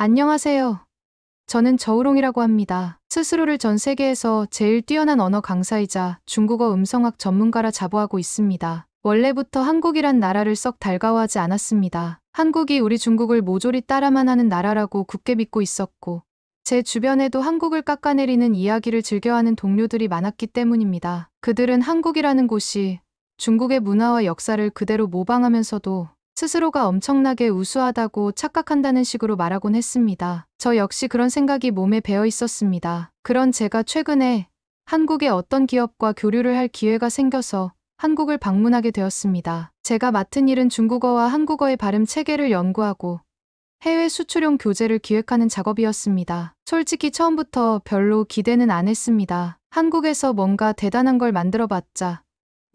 안녕하세요. 저는 저우롱이라고 합니다. 스스로를 전 세계에서 제일 뛰어난 언어 강사이자 중국어 음성학 전문가라 자부하고 있습니다. 원래부터 한국이란 나라를 썩 달가워하지 않았습니다. 한국이 우리 중국을 모조리 따라만 하는 나라라고 굳게 믿고 있었고, 제 주변에도 한국을 깎아내리는 이야기를 즐겨하는 동료들이 많았기 때문입니다. 그들은 한국이라는 곳이 중국의 문화와 역사를 그대로 모방하면서도 스스로가 엄청나게 우수하다고 착각한다는 식으로 말하곤 했습니다. 저 역시 그런 생각이 몸에 배어 있었습니다. 그런 제가 최근에 한국의 어떤 기업과 교류를 할 기회가 생겨서 한국을 방문하게 되었습니다. 제가 맡은 일은 중국어와 한국어의 발음 체계를 연구하고 해외 수출용 교재를 기획하는 작업이었습니다. 솔직히 처음부터 별로 기대는 안 했습니다. 한국에서 뭔가 대단한 걸 만들어봤자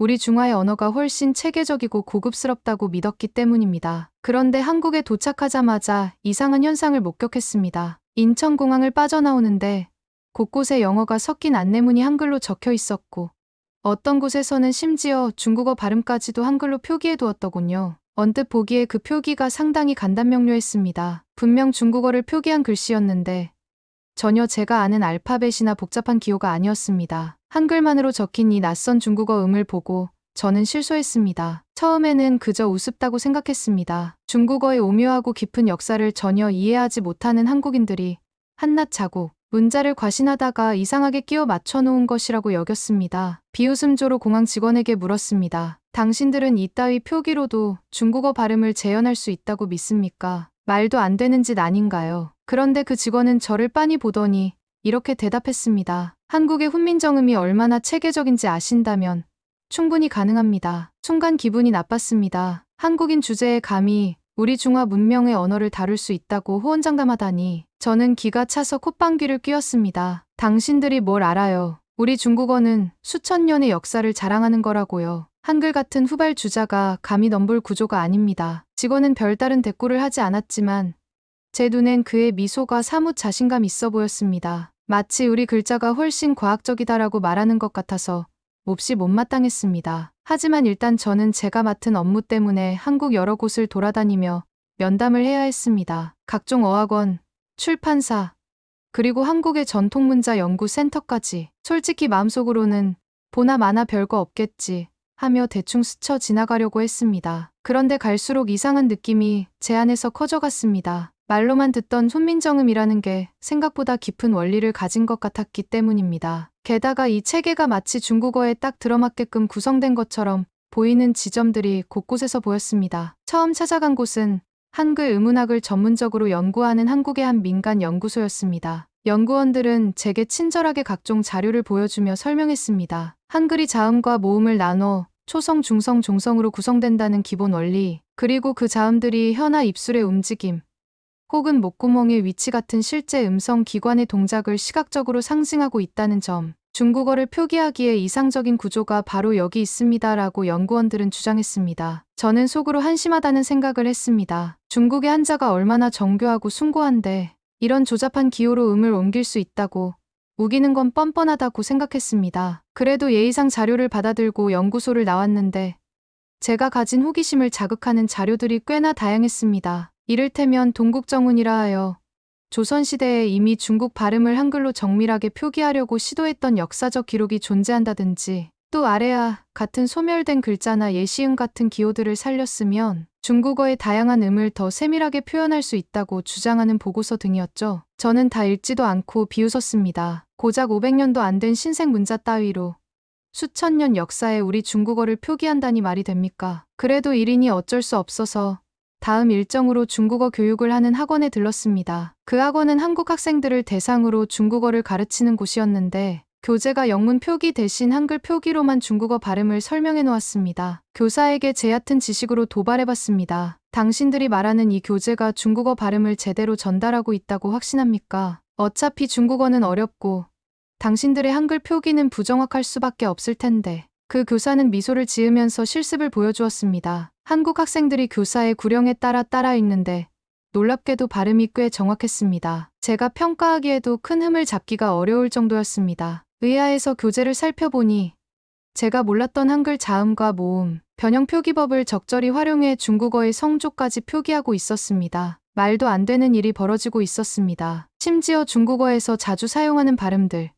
우리 중화의 언어가 훨씬 체계적이고 고급스럽다고 믿었기 때문입니다. 그런데 한국에 도착하자마자 이상한 현상을 목격했습니다. 인천공항을 빠져나오는데 곳곳에 영어가 섞인 안내문이 한글로 적혀 있었고, 어떤 곳에서는 심지어 중국어 발음까지도 한글로 표기해 두었더군요. 언뜻 보기에 그 표기가 상당히 간단명료했습니다. 분명 중국어를 표기한 글씨였는데 전혀 제가 아는 알파벳이나 복잡한 기호가 아니었습니다. 한글만으로 적힌 이 낯선 중국어 음을 보고 저는 실소했습니다. 처음에는 그저 우습다고 생각했습니다. 중국어의 오묘하고 깊은 역사를 전혀 이해하지 못하는 한국인들이 한낱 자고 문자를 과신하다가 이상하게 끼워 맞춰놓은 것이라고 여겼습니다. 비웃음조로 공항 직원에게 물었습니다. 당신들은 이따위 표기로도 중국어 발음을 재현할 수 있다고 믿습니까? 말도 안 되는 짓 아닌가요? 그런데 그 직원은 저를 빤히 보더니 이렇게 대답했습니다. 한국의 훈민정음이 얼마나 체계적인지 아신다면 충분히 가능합니다. 순간 기분이 나빴습니다. 한국인 주제에 감히 우리 중화 문명의 언어를 다룰 수 있다고 호언장담하다니. 저는 기가 차서 콧방귀를 뀌었습니다. 당신들이 뭘 알아요? 우리 중국어는 수천 년의 역사를 자랑하는 거라고요. 한글 같은 후발주자가 감히 넘볼 구조가 아닙니다. 직원은 별다른 대꾸를 하지 않았지만 제 눈엔 그의 미소가 사뭇 자신감 있어 보였습니다. 마치 우리 글자가 훨씬 과학적이다라고 말하는 것 같아서 몹시 못마땅했습니다. 하지만 일단 저는 제가 맡은 업무 때문에 한국 여러 곳을 돌아다니며 면담을 해야 했습니다. 각종 어학원, 출판사, 그리고 한국의 전통문자 연구센터까지. 솔직히 마음속으로는 보나 마나 별거 없겠지 하며 대충 스쳐 지나가려고 했습니다. 그런데 갈수록 이상한 느낌이 제 안에서 커져갔습니다. 말로만 듣던 훈민정음이라는 게 생각보다 깊은 원리를 가진 것 같았기 때문입니다. 게다가 이 체계가 마치 중국어에 딱 들어맞게끔 구성된 것처럼 보이는 지점들이 곳곳에서 보였습니다. 처음 찾아간 곳은 한글 의문학을 전문적으로 연구하는 한국의 한 민간 연구소였습니다. 연구원들은 제게 친절하게 각종 자료를 보여주며 설명했습니다. 한글이 자음과 모음을 나눠 초성, 중성, 종성으로 구성된다는 기본 원리, 그리고 그 자음들이 혀나 입술의 움직임, 혹은 목구멍의 위치 같은 실제 음성 기관의 동작을 시각적으로 상징하고 있다는 점, 중국어를 표기하기에 이상적인 구조가 바로 여기 있습니다라고 연구원들은 주장했습니다. 저는 속으로 한심하다는 생각을 했습니다. 중국의 한자가 얼마나 정교하고 숭고한데 이런 조잡한 기호로 음을 옮길 수 있다고 우기는 건 뻔뻔하다고 생각했습니다. 그래도 예의상 자료를 받아들고 연구소를 나왔는데 제가 가진 호기심을 자극하는 자료들이 꽤나 다양했습니다. 이를테면 동국정운이라 하여 조선시대에 이미 중국 발음을 한글로 정밀하게 표기하려고 시도했던 역사적 기록이 존재한다든지, 또 아래아 같은 소멸된 글자나 예시음 같은 기호들을 살렸으면 중국어의 다양한 음을 더 세밀하게 표현할 수 있다고 주장하는 보고서 등이었죠. 저는 다 읽지도 않고 비웃었습니다. 고작 500년도 안 된 신생 문자 따위로 수천 년 역사에 우리 중국어를 표기한다니 말이 됩니까? 그래도 일이니 어쩔 수 없어서 다음 일정으로 중국어 교육을 하는 학원에 들렀습니다. 그 학원은 한국 학생들을 대상으로 중국어를 가르치는 곳이었는데 교재가 영문 표기 대신 한글 표기로만 중국어 발음을 설명해 놓았습니다. 교사에게 제 얕은 지식으로 도발해봤습니다. 당신들이 말하는 이 교재가 중국어 발음을 제대로 전달하고 있다고 확신합니까? 어차피 중국어는 어렵고 당신들의 한글 표기는 부정확할 수밖에 없을 텐데. 그 교사는 미소를 지으면서 실습을 보여주었습니다. 한국 학생들이 교사의 구령에 따라 읽는데 놀랍게도 발음이 꽤 정확했습니다. 제가 평가하기에도 큰 흠을 잡기가 어려울 정도였습니다. 의아해서 교재를 살펴보니 제가 몰랐던 한글 자음과 모음, 변형 표기법을 적절히 활용해 중국어의 성조까지 표기하고 있었습니다. 말도 안 되는 일이 벌어지고 있었습니다. 심지어 중국어에서 자주 사용하는 발음들,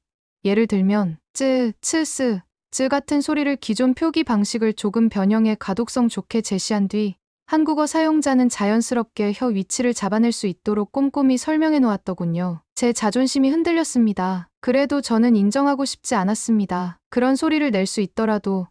예를 들면 쯔, 츠, 스, 즈 같은 소리를 기존 표기 방식을 조금 변형해 가독성 좋게 제시한 뒤 한국어 사용자는 자연스럽게 혀 위치를 잡아낼 수 있도록 꼼꼼히 설명해 놓았더군요. 제 자존심이 흔들렸습니다. 그래도 저는 인정하고 싶지 않았습니다. 그런 소리를 낼 수 있더라도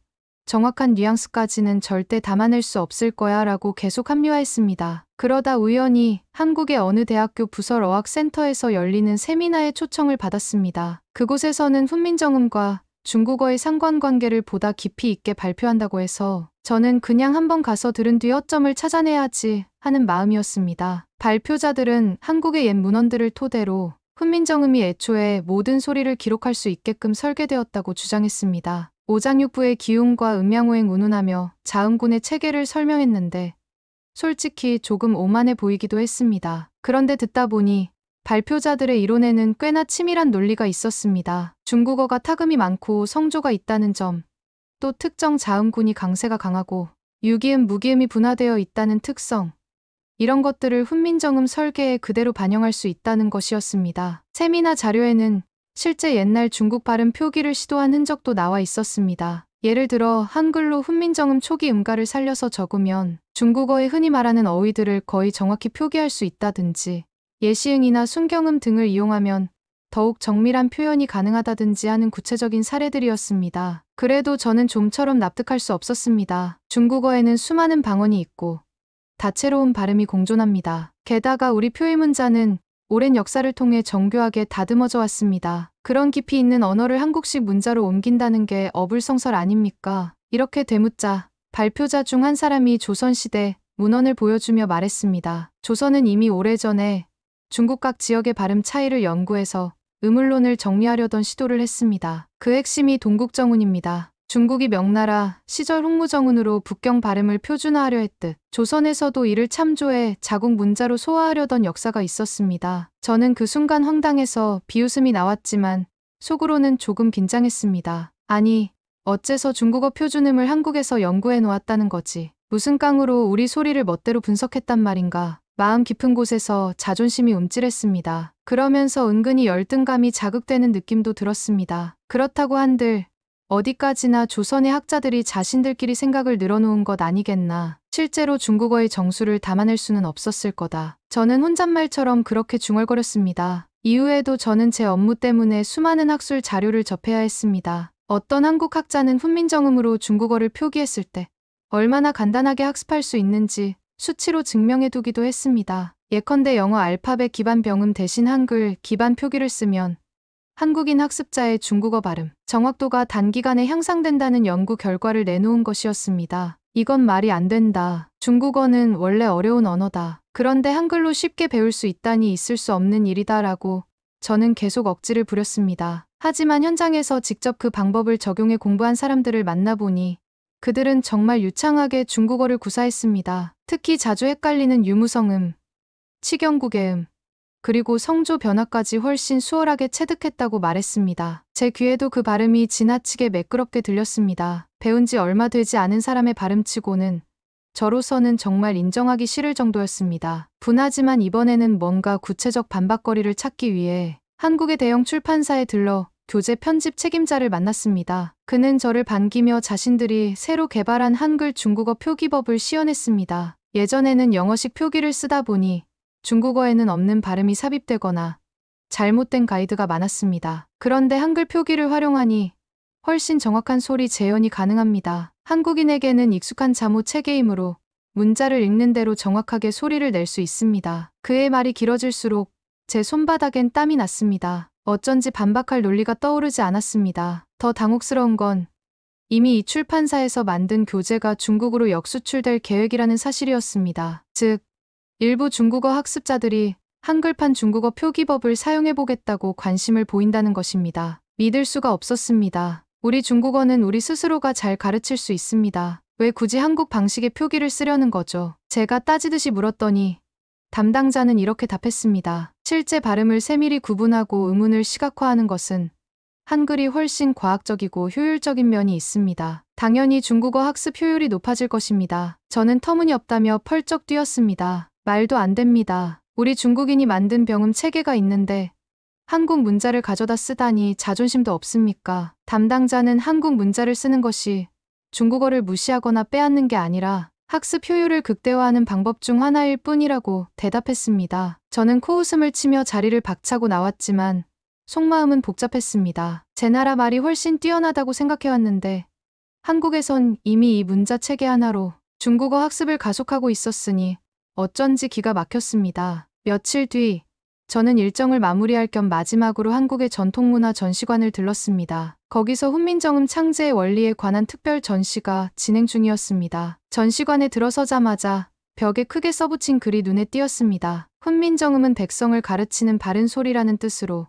정확한 뉘앙스까지는 절대 담아낼 수 없을 거야 라고 계속 합리화했습니다. 그러다 우연히 한국의 어느 대학교 부설 어학센터에서 열리는 세미나에 초청을 받았습니다. 그곳에서는 훈민정음과 중국어의 상관관계를 보다 깊이 있게 발표한다고 해서 저는 그냥 한번 가서 들은 뒤 허점을 찾아내야지 하는 마음이었습니다. 발표자들은 한국의 옛 문헌들을 토대로 훈민정음이 애초에 모든 소리를 기록할 수 있게끔 설계되었다고 주장했습니다. 오장육부의 기운과 음양오행 운운하며 자음군의 체계를 설명했는데 솔직히 조금 오만해 보이기도 했습니다. 그런데 듣다 보니 발표자들의 이론에는 꽤나 치밀한 논리가 있었습니다. 중국어가 타금이 많고 성조가 있다는 점, 또 특정 자음군이 강세가 강하고 유기음, 무기음이 분화되어 있다는 특성, 이런 것들을 훈민정음 설계에 그대로 반영할 수 있다는 것이었습니다. 세미나 자료에는 실제 옛날 중국 발음 표기를 시도한 흔적도 나와 있었습니다. 예를 들어 한글로 훈민정음 초기 음가를 살려서 적으면 중국어에 흔히 말하는 어휘들을 거의 정확히 표기할 수 있다든지, 예시응이나 순경음 등을 이용하면 더욱 정밀한 표현이 가능하다든지 하는 구체적인 사례들이었습니다. 그래도 저는 좀처럼 납득할 수 없었습니다. 중국어에는 수많은 방언이 있고 다채로운 발음이 공존합니다. 게다가 우리 표의문자는 오랜 역사를 통해 정교하게 다듬어져 왔습니다. 그런 깊이 있는 언어를 한국식 문자로 옮긴다는 게 어불성설 아닙니까? 이렇게 되묻자 발표자 중 한 사람이 조선시대 문헌을 보여주며 말했습니다. 조선은 이미 오래전에 중국 각 지역의 발음 차이를 연구해서 음울론을 정리하려던 시도를 했습니다. 그 핵심이 동국정운입니다. 중국이 명나라 시절 홍무정운으로 북경 발음을 표준화하려 했듯 조선에서도 이를 참조해 자국 문자로 소화하려던 역사가 있었습니다. 저는 그 순간 황당해서 비웃음이 나왔지만 속으로는 조금 긴장했습니다. 아니, 어째서 중국어 표준음을 한국에서 연구해 놓았다는 거지. 무슨 깡으로 우리 소리를 멋대로 분석했단 말인가. 마음 깊은 곳에서 자존심이 움찔했습니다. 그러면서 은근히 열등감이 자극되는 느낌도 들었습니다. 그렇다고 한들 어디까지나 조선의 학자들이 자신들끼리 생각을 늘어놓은 것 아니겠나. 실제로 중국어의 정수를 담아낼 수는 없었을 거다. 저는 혼잣말처럼 그렇게 중얼거렸습니다. 이후에도 저는 제 업무 때문에 수많은 학술 자료를 접해야 했습니다. 어떤 한국 학자는 훈민정음으로 중국어를 표기했을 때 얼마나 간단하게 학습할 수 있는지 수치로 증명해두기도 했습니다. 예컨대 영어 알파벳 기반 병음 대신 한글 기반 표기를 쓰면 한국인 학습자의 중국어 발음 정확도가 단기간에 향상된다는 연구 결과를 내놓은 것이었습니다. 이건 말이 안 된다. 중국어는 원래 어려운 언어다. 그런데 한글로 쉽게 배울 수 있다니 있을 수 없는 일이다라고 저는 계속 억지를 부렸습니다. 하지만 현장에서 직접 그 방법을 적용해 공부한 사람들을 만나보니 그들은 정말 유창하게 중국어를 구사했습니다. 특히 자주 헷갈리는 유무성음, 치경국의 그리고 성조 변화까지 훨씬 수월하게 체득했다고 말했습니다. 제 귀에도 그 발음이 지나치게 매끄럽게 들렸습니다. 배운 지 얼마 되지 않은 사람의 발음치고는 저로서는 정말 인정하기 싫을 정도였습니다. 분하지만 이번에는 뭔가 구체적 반박거리를 찾기 위해 한국의 대형 출판사에 들러 교재 편집 책임자를 만났습니다. 그는 저를 반기며 자신들이 새로 개발한 한글 중국어 표기법을 시연했습니다. 예전에는 영어식 표기를 쓰다 보니 중국어에는 없는 발음이 삽입되거나 잘못된 가이드가 많았습니다. 그런데 한글 표기를 활용하니 훨씬 정확한 소리 재현이 가능합니다. 한국인에게는 익숙한 자모 체계이므로 문자를 읽는 대로 정확하게 소리를 낼 수 있습니다. 그의 말이 길어질수록 제 손바닥엔 땀이 났습니다. 어쩐지 반박할 논리가 떠오르지 않았습니다. 더 당혹스러운 건 이미 이 출판사에서 만든 교재가 중국으로 역수출될 계획이라는 사실이었습니다. 즉, 일부 중국어 학습자들이 한글판 중국어 표기법을 사용해보겠다고 관심을 보인다는 것입니다. 믿을 수가 없었습니다. 우리 중국어는 우리 스스로가 잘 가르칠 수 있습니다. 왜 굳이 한국 방식의 표기를 쓰려는 거죠? 제가 따지듯이 물었더니 담당자는 이렇게 답했습니다. 실제 발음을 세밀히 구분하고 음운을 시각화하는 것은 한글이 훨씬 과학적이고 효율적인 면이 있습니다. 당연히 중국어 학습 효율이 높아질 것입니다. 저는 터무니없다며 펄쩍 뛰었습니다. 말도 안 됩니다. 우리 중국인이 만든 병음 체계가 있는데 한국 문자를 가져다 쓰다니 자존심도 없습니까? 담당자는 한국 문자를 쓰는 것이 중국어를 무시하거나 빼앗는 게 아니라 학습 효율을 극대화하는 방법 중 하나일 뿐이라고 대답했습니다. 저는 코웃음을 치며 자리를 박차고 나왔지만 속마음은 복잡했습니다. 제 나라 말이 훨씬 뛰어나다고 생각해왔는데 한국에선 이미 이 문자 체계 하나로 중국어 학습을 가속하고 있었으니 어쩐지 기가 막혔습니다. 며칠 뒤 저는 일정을 마무리할 겸 마지막으로 한국의 전통문화 전시관을 들렀습니다. 거기서 훈민정음 창제의 원리에 관한 특별 전시가 진행 중이었습니다. 전시관에 들어서자마자 벽에 크게 써붙인 글이 눈에 띄었습니다. 훈민정음은 백성을 가르치는 바른 소리라는 뜻으로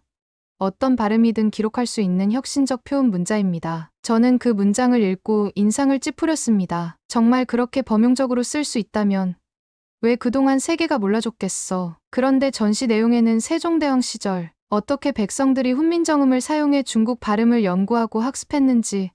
어떤 발음이든 기록할 수 있는 혁신적 표음 문자입니다. 저는 그 문장을 읽고 인상을 찌푸렸습니다. 정말 그렇게 범용적으로 쓸 수 있다면 왜 그동안 세계가 몰라줬겠어. 그런데 전시 내용에는 세종대왕 시절 어떻게 백성들이 훈민정음을 사용해 중국 발음을 연구하고 학습했는지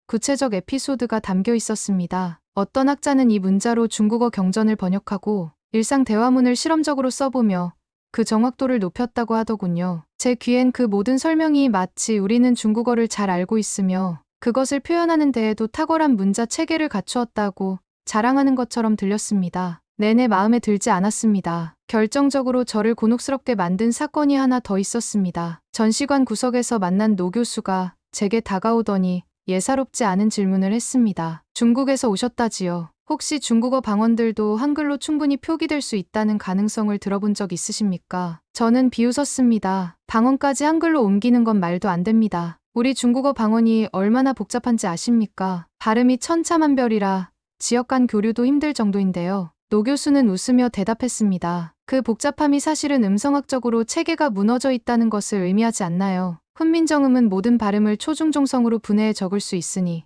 구체적 에피소드가 담겨 있었습니다. 어떤 학자는 이 문자로 중국어 경전을 번역하고 일상 대화문을 실험적으로 써보며 그 정확도를 높였다고 하더군요. 제 귀엔 그 모든 설명이 마치 우리는 중국어를 잘 알고 있으며 그것을 표현하는 데에도 탁월한 문자 체계를 갖추었다고 자랑하는 것처럼 들렸습니다. 내내 마음에 들지 않았습니다. 결정적으로 저를 곤혹스럽게 만든 사건이 하나 더 있었습니다. 전시관 구석에서 만난 노 교수가 제게 다가오더니 예사롭지 않은 질문을 했습니다. 중국에서 오셨다지요. 혹시 중국어 방언들도 한글로 충분히 표기될 수 있다는 가능성을 들어본 적 있으십니까? 저는 비웃었습니다. 방언까지 한글로 옮기는 건 말도 안 됩니다. 우리 중국어 방언이 얼마나 복잡한지 아십니까? 발음이 천차만별이라 지역 간 교류도 힘들 정도인데요. 노 교수는 웃으며 대답했습니다. 그 복잡함이 사실은 음성학적으로 체계가 무너져 있다는 것을 의미하지 않나요? 훈민정음은 모든 발음을 초중종성으로 분해해 적을 수 있으니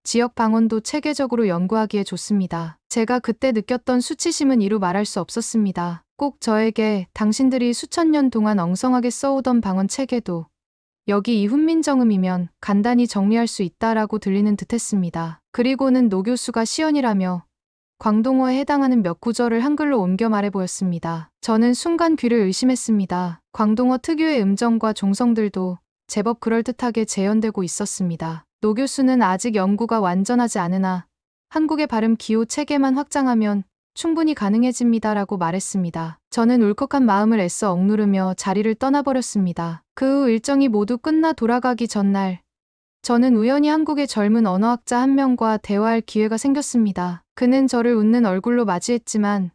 지역 방언도 체계적으로 연구하기에 좋습니다. 제가 그때 느꼈던 수치심은 이루 말할 수 없었습니다. 꼭 저에게 당신들이 수천 년 동안 엉성하게 써오던 방언 체계도 여기 이 훈민정음이면 간단히 정리할 수 있다라고 들리는 듯했습니다. 그리고는 노 교수가 시연이라며 광동어에 해당하는 몇 구절을 한글로 옮겨 말해 보였습니다. 저는 순간 귀를 의심했습니다. 광동어 특유의 음정과 종성들도 제법 그럴듯하게 재현되고 있었습니다. 노 교수는 아직 연구가 완전하지 않으나 한국의 발음 기호 체계만 확장하면 충분히 가능해집니다라고 말했습니다. 저는 울컥한 마음을 애써 억누르며 자리를 떠나버렸습니다. 그 후 일정이 모두 끝나 돌아가기 전날 저는 우연히 한국의 젊은 언어학자 한 명과 대화할 기회가 생겼습니다. 그는 저를 웃는 얼굴로 맞이했지만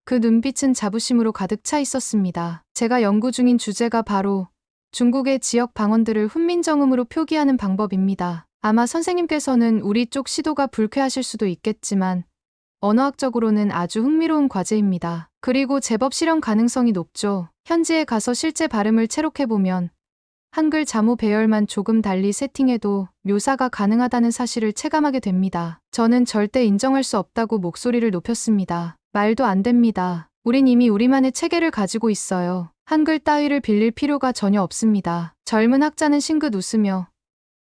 그 눈빛은 자부심으로 가득 차 있었습니다. 제가 연구 중인 주제가 바로 중국의 지역 방언들을 훈민정음으로 표기하는 방법입니다. 아마 선생님께서는 우리 쪽 시도가 불쾌하실 수도 있겠지만 언어학적으로는 아주 흥미로운 과제입니다. 그리고 제법 실현 가능성이 높죠. 현지에 가서 실제 발음을 채록해보면 한글 자모 배열만 조금 달리 세팅해도 묘사가 가능하다는 사실을 체감하게 됩니다. 저는 절대 인정할 수 없다고 목소리를 높였습니다. 말도 안 됩니다. 우린 이미 우리만의 체계를 가지고 있어요. 한글 따위를 빌릴 필요가 전혀 없습니다. 젊은 학자는 싱긋 웃으며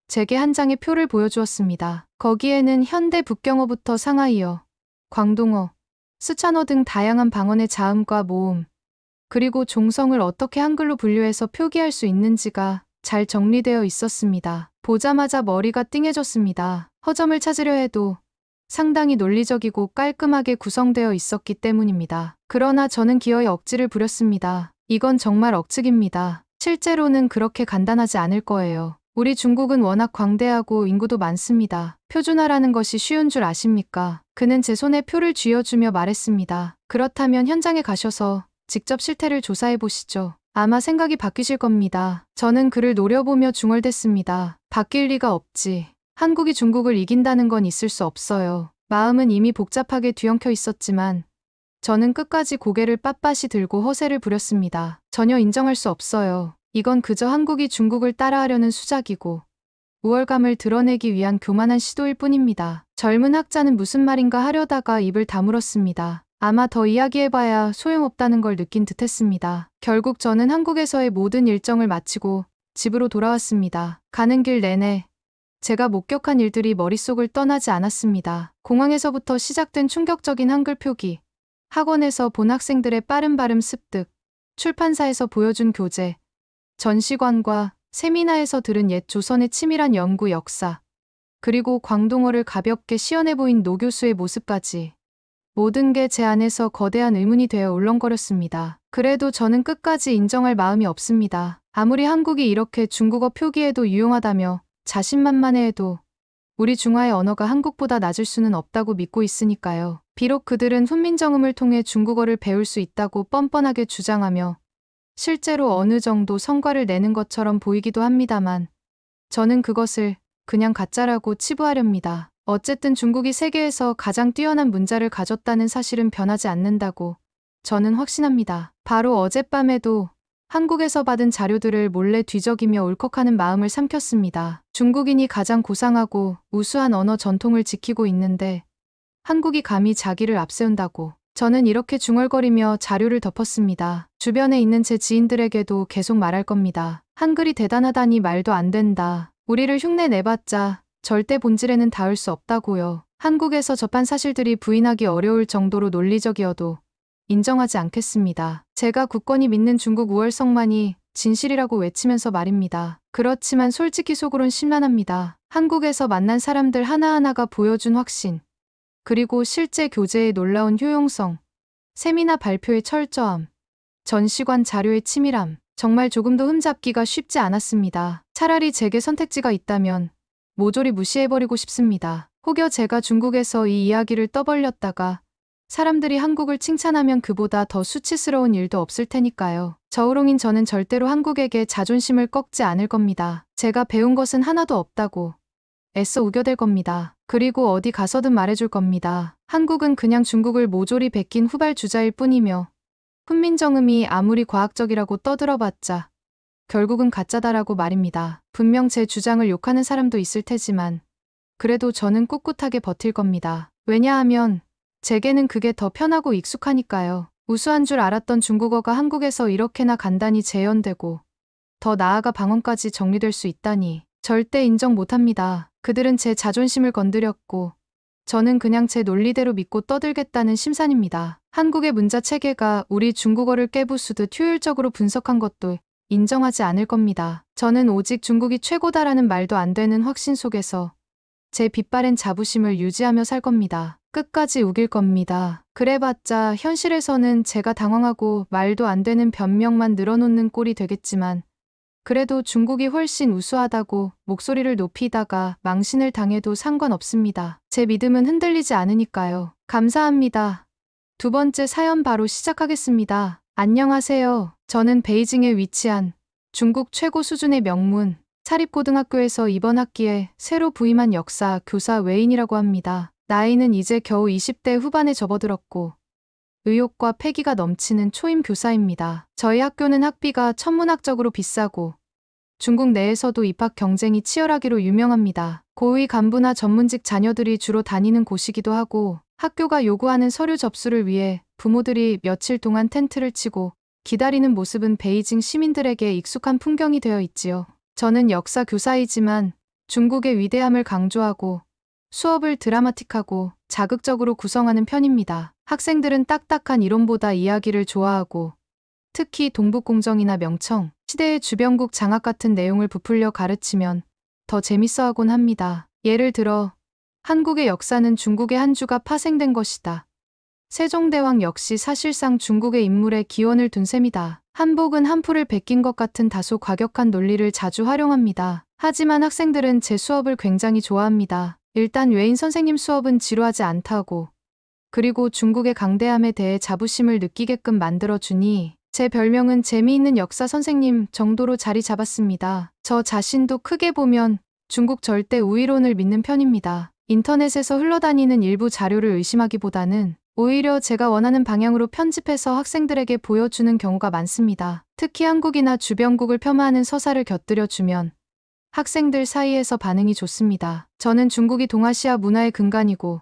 제게 한 장의 표를 보여주었습니다. 거기에는 현대 북경어부터 상하이어, 광동어, 스촨어 등 다양한 방언의 자음과 모음, 그리고 종성을 어떻게 한글로 분류해서 표기할 수 있는지가 잘 정리되어 있었습니다. 보자마자 머리가 띵해졌습니다. 허점을 찾으려 해도 상당히 논리적이고 깔끔하게 구성되어 있었기 때문입니다. 그러나 저는 기어이 억지를 부렸습니다. 이건 정말 억측입니다. 실제로는 그렇게 간단하지 않을 거예요. 우리 중국은 워낙 광대하고 인구도 많습니다. 표준화라는 것이 쉬운 줄 아십니까? 그는 제 손에 표를 쥐어주며 말했습니다. 그렇다면 현장에 가셔서 직접 실태를 조사해 보시죠. 아마 생각이 바뀌실 겁니다. 저는 그를 노려보며 중얼댔습니다. 바뀔 리가 없지. 한국이 중국을 이긴다는 건 있을 수 없어요. 마음은 이미 복잡하게 뒤엉켜 있었지만 저는 끝까지 고개를 빳빳이 들고 허세를 부렸습니다. 전혀 인정할 수 없어요. 이건 그저 한국이 중국을 따라하려는 수작이고 우월감을 드러내기 위한 교만한 시도일 뿐입니다. 젊은 학자는 무슨 말인가 하려다가 입을 다물었습니다. 아마 더 이야기해봐야 소용없다는 걸 느낀 듯했습니다. 결국 저는 한국에서의 모든 일정을 마치고 집으로 돌아왔습니다. 가는 길 내내 제가 목격한 일들이 머릿속을 떠나지 않았습니다. 공항에서부터 시작된 충격적인 한글 표기, 학원에서 본 학생들의 빠른 발음 습득, 출판사에서 보여준 교재, 전시관과 세미나에서 들은 옛 조선의 치밀한 연구 역사, 그리고 광동어를 가볍게 시연해 보인 노 교수의 모습까지 모든 게 제 안에서 거대한 의문이 되어 울렁거렸습니다. 그래도 저는 끝까지 인정할 마음이 없습니다. 아무리 한국이 이렇게 중국어 표기에도 유용하다며 자신만만해해도 우리 중화의 언어가 한국보다 낮을 수는 없다고 믿고 있으니까요. 비록 그들은 훈민정음을 통해 중국어를 배울 수 있다고 뻔뻔하게 주장하며 실제로 어느 정도 성과를 내는 것처럼 보이기도 합니다만 저는 그것을 그냥 가짜라고 치부하렵니다. 어쨌든 중국이 세계에서 가장 뛰어난 문자를 가졌다는 사실은 변하지 않는다고 저는 확신합니다. 바로 어젯밤에도 한국에서 받은 자료들을 몰래 뒤적이며 울컥하는 마음을 삼켰습니다. 중국인이 가장 고상하고 우수한 언어 전통을 지키고 있는데 한국이 감히 자기를 앞세운다고. 저는 이렇게 중얼거리며 자료를 덮었습니다. 주변에 있는 제 지인들에게도 계속 말할 겁니다. 한글이 대단하다니 말도 안 된다. 우리를 흉내 내봤자 절대 본질에는 닿을 수 없다고요. 한국에서 접한 사실들이 부인하기 어려울 정도로 논리적이어도 인정하지 않겠습니다. 제가 굳건히 믿는 중국 우월성만이 진실이라고 외치면서 말입니다. 그렇지만 솔직히 속으론 심란합니다. 한국에서 만난 사람들 하나하나가 보여준 확신, 그리고 실제 교재의 놀라운 효용성, 세미나 발표의 철저함, 전시관 자료의 치밀함, 정말 조금도 흠잡기가 쉽지 않았습니다. 차라리 제게 선택지가 있다면 모조리 무시해버리고 싶습니다. 혹여 제가 중국에서 이 이야기를 떠벌렸다가 사람들이 한국을 칭찬하면 그보다 더 수치스러운 일도 없을 테니까요. 저우롱인 저는 절대로 한국에게 자존심을 꺾지 않을 겁니다. 제가 배운 것은 하나도 없다고 애써 우겨댈 겁니다. 그리고 어디 가서든 말해줄 겁니다. 한국은 그냥 중국을 모조리 베낀 후발주자일 뿐이며 훈민정음이 아무리 과학적이라고 떠들어봤자 결국은 가짜다라고 말입니다. 분명 제 주장을 욕하는 사람도 있을 테지만 그래도 저는 꿋꿋하게 버틸 겁니다. 왜냐하면 제게는 그게 더 편하고 익숙하니까요. 우수한 줄 알았던 중국어가 한국에서 이렇게나 간단히 재현되고 더 나아가 방언까지 정리될 수 있다니 절대 인정 못합니다. 그들은 제 자존심을 건드렸고 저는 그냥 제 논리대로 믿고 떠들겠다는 심산입니다. 한국의 문자 체계가 우리 중국어를 깨부수듯 효율적으로 분석한 것도 인정하지 않을 겁니다. 저는 오직 중국이 최고다라는 말도 안 되는 확신 속에서 제 빛바랜 자부심을 유지하며 살 겁니다. 끝까지 우길 겁니다. 그래봤자 현실에서는 제가 당황하고 말도 안 되는 변명만 늘어놓는 꼴이 되겠지만 그래도 중국이 훨씬 우수하다고 목소리를 높이다가 망신을 당해도 상관없습니다. 제 믿음은 흔들리지 않으니까요. 감사합니다. 두 번째 사연 바로 시작하겠습니다. 안녕하세요. 저는 베이징에 위치한 중국 최고 수준의 명문 사립고등학교에서 이번 학기에 새로 부임한 역사 교사 외인이라고 합니다. 나이는 이제 겨우 20대 후반에 접어들었고 의욕과 패기가 넘치는 초임 교사입니다. 저희 학교는 학비가 천문학적으로 비싸고 중국 내에서도 입학 경쟁이 치열하기로 유명합니다. 고위 간부나 전문직 자녀들이 주로 다니는 곳이기도 하고 학교가 요구하는 서류 접수를 위해 부모들이 며칠 동안 텐트를 치고 기다리는 모습은 베이징 시민들에게 익숙한 풍경이 되어 있지요. 저는 역사 교사이지만 중국의 위대함을 강조하고 수업을 드라마틱하고 자극적으로 구성하는 편입니다. 학생들은 딱딱한 이론보다 이야기를 좋아하고 특히 동북공정이나 명청, 시대의 주변국 장악 같은 내용을 부풀려 가르치면 더 재밌어하곤 합니다. 예를 들어 한국의 역사는 중국의 한주가 파생된 것이다. 세종대왕 역시 사실상 중국의 인물에 기원을 둔 셈이다. 한복은 한풀을 베낀 것 같은 다소 과격한 논리를 자주 활용합니다. 하지만 학생들은 제 수업을 굉장히 좋아합니다. 일단 외인 선생님 수업은 지루하지 않다고 그리고 중국의 강대함에 대해 자부심을 느끼게끔 만들어주니 제 별명은 재미있는 역사 선생님 정도로 자리 잡았습니다. 저 자신도 크게 보면 중국 절대 우위론을 믿는 편입니다. 인터넷에서 흘러다니는 일부 자료를 의심하기보다는 오히려 제가 원하는 방향으로 편집해서 학생들에게 보여주는 경우가 많습니다. 특히 한국이나 주변국을 폄하하는 서사를 곁들여주면 학생들 사이에서 반응이 좋습니다. 저는 중국이 동아시아 문화의 근간이고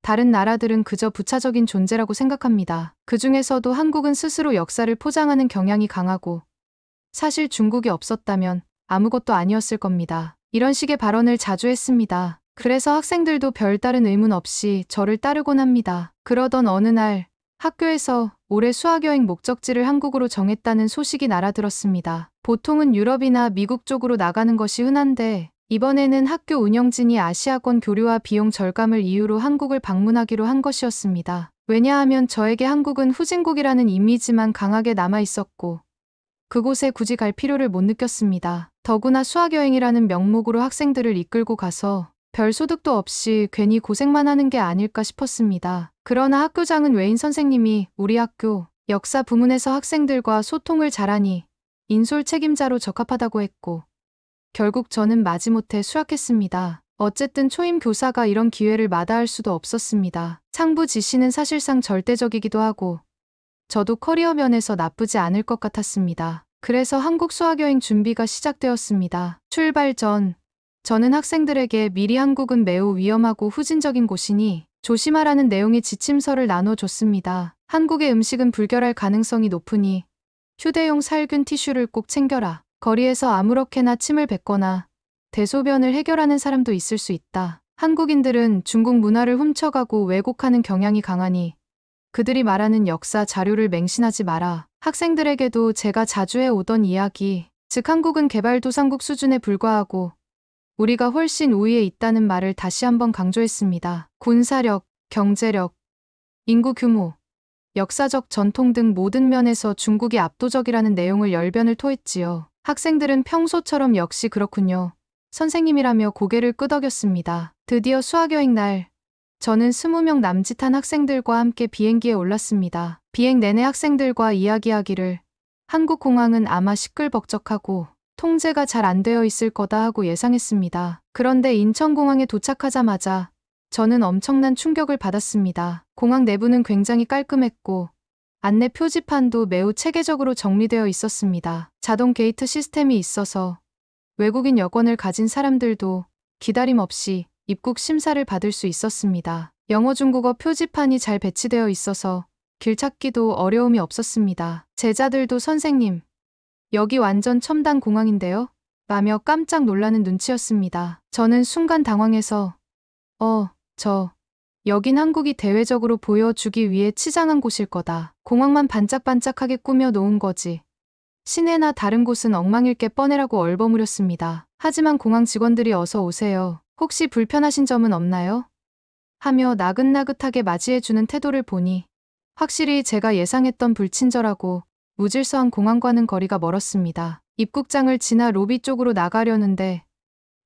다른 나라들은 그저 부차적인 존재라고 생각합니다. 그 중에서도 한국은 스스로 역사를 포장하는 경향이 강하고 사실 중국이 없었다면 아무것도 아니었을 겁니다. 이런 식의 발언을 자주 했습니다. 그래서 학생들도 별다른 의문 없이 저를 따르곤 합니다. 그러던 어느 날 학교에서 올해 수학여행 목적지를 한국으로 정했다는 소식이 날아들었습니다. 보통은 유럽이나 미국 쪽으로 나가는 것이 흔한데 이번에는 학교 운영진이 아시아권 교류와 비용 절감을 이유로 한국을 방문하기로 한 것이었습니다. 왜냐하면 저에게 한국은 후진국이라는 이미지만 강하게 남아 있었고 그곳에 굳이 갈 필요를 못 느꼈습니다. 더구나 수학여행이라는 명목으로 학생들을 이끌고 가서 별 소득도 없이 괜히 고생만 하는 게 아닐까 싶었습니다. 그러나 학교장은 외인 선생님이 우리 학교 역사 부문에서 학생들과 소통을 잘하니 인솔 책임자로 적합하다고 했고 결국 저는 마지못해 수락했습니다. 어쨌든 초임 교사가 이런 기회를 마다할 수도 없었습니다. 상부 지시는 사실상 절대적이기도 하고 저도 커리어 면에서 나쁘지 않을 것 같았습니다. 그래서 한국 수학여행 준비가 시작되었습니다. 출발 전 저는 학생들에게 미리 한국은 매우 위험하고 후진적인 곳이니 조심하라는 내용의 지침서를 나눠줬습니다. 한국의 음식은 불결할 가능성이 높으니 휴대용 살균 티슈를 꼭 챙겨라. 거리에서 아무렇게나 침을 뱉거나 대소변을 해결하는 사람도 있을 수 있다. 한국인들은 중국 문화를 훔쳐가고 왜곡하는 경향이 강하니 그들이 말하는 역사 자료를 맹신하지 마라. 학생들에게도 제가 자주 해오던 이야기, 즉 한국은 개발도상국 수준에 불과하고 우리가 훨씬 우위에 있다는 말을 다시 한번 강조했습니다. 군사력, 경제력, 인구 규모, 역사적 전통 등 모든 면에서 중국이 압도적이라는 내용을 열변을 토했지요. 학생들은 평소처럼 역시 그렇군요. 선생님이라며 고개를 끄덕였습니다. 드디어 수학여행 날, 저는 20명 남짓한 학생들과 함께 비행기에 올랐습니다. 비행 내내 학생들과 이야기하기를 한국 공항은 아마 시끌벅적하고 통제가 잘 안 되어 있을 거다 하고 예상했습니다. 그런데 인천공항에 도착하자마자 저는 엄청난 충격을 받았습니다. 공항 내부는 굉장히 깔끔했고 안내 표지판도 매우 체계적으로 정리되어 있었습니다. 자동 게이트 시스템이 있어서 외국인 여권을 가진 사람들도 기다림 없이 입국 심사를 받을 수 있었습니다. 영어 중국어 표지판이 잘 배치되어 있어서 길 찾기도 어려움이 없었습니다. 제자들도 선생님, 여기 완전 첨단 공항인데요? 라며 깜짝 놀라는 눈치였습니다. 저는 순간 당황해서 여긴 한국이 대외적으로 보여주기 위해 치장한 곳일 거다. 공항만 반짝반짝하게 꾸며 놓은 거지. 시내나 다른 곳은 엉망일 게 뻔해라고 얼버무렸습니다. 하지만 공항 직원들이 어서 오세요. 혹시 불편하신 점은 없나요? 하며 나긋나긋하게 맞이해주는 태도를 보니 확실히 제가 예상했던 불친절하고 무질서한 공항과는 거리가 멀었습니다. 입국장을 지나 로비 쪽으로 나가려는데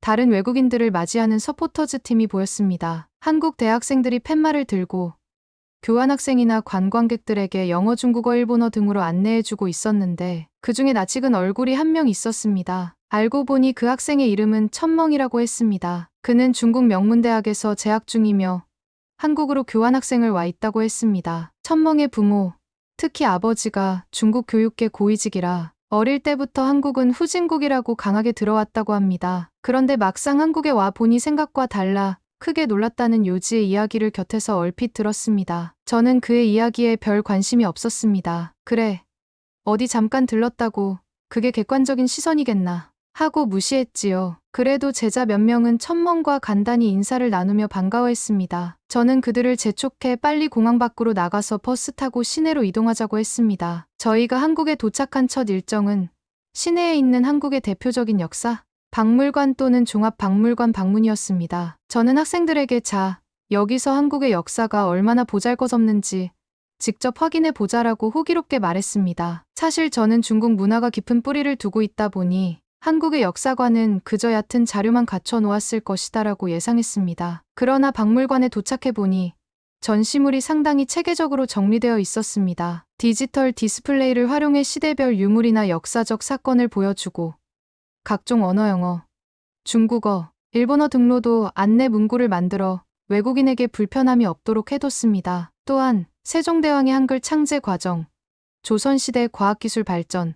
다른 외국인들을 맞이하는 서포터즈 팀이 보였습니다. 한국 대학생들이 팻말을 들고 교환학생이나 관광객들에게 영어, 중국어, 일본어 등으로 안내해주고 있었는데 그중에 낯익은 얼굴이 한 명 있었습니다. 알고 보니 그 학생의 이름은 천멍이라고 했습니다. 그는 중국 명문대학에서 재학 중이며 한국으로 교환학생을 와 있다고 했습니다. 천멍의 부모, 특히 아버지가 중국 교육계 고위직이라 어릴 때부터 한국은 후진국이라고 강하게 들어왔다고 합니다. 그런데 막상 한국에 와 보니 생각과 달라 크게 놀랐다는 요지의 이야기를 곁에서 얼핏 들었습니다. 저는 그의 이야기에 별 관심이 없었습니다. 그래, 어디 잠깐 들렀다고 그게 객관적인 시선이겠나 하고 무시했지요. 그래도 제자 몇 명은 천멍과 간단히 인사를 나누며 반가워했습니다. 저는 그들을 재촉해 빨리 공항 밖으로 나가서 버스 타고 시내로 이동하자고 했습니다. 저희가 한국에 도착한 첫 일정은 시내에 있는 한국의 대표적인 역사 박물관 또는 종합박물관 방문이었습니다. 저는 학생들에게 여기서 한국의 역사가 얼마나 보잘것없는지 직접 확인해 보자라고 호기롭게 말했습니다. 사실 저는 중국 문화가 깊은 뿌리를 두고 있다 보니 한국의 역사관은 그저 얕은 자료만 갖춰 놓았을 것이다라고 예상했습니다. 그러나 박물관에 도착해 보니 전시물이 상당히 체계적으로 정리되어 있었습니다. 디지털 디스플레이를 활용해 시대별 유물이나 역사적 사건을 보여주고 각종 언어 영어, 중국어, 일본어 등로도 안내 문구를 만들어 외국인에게 불편함이 없도록 해뒀습니다. 또한 세종대왕의 한글 창제 과정, 조선시대 과학기술 발전,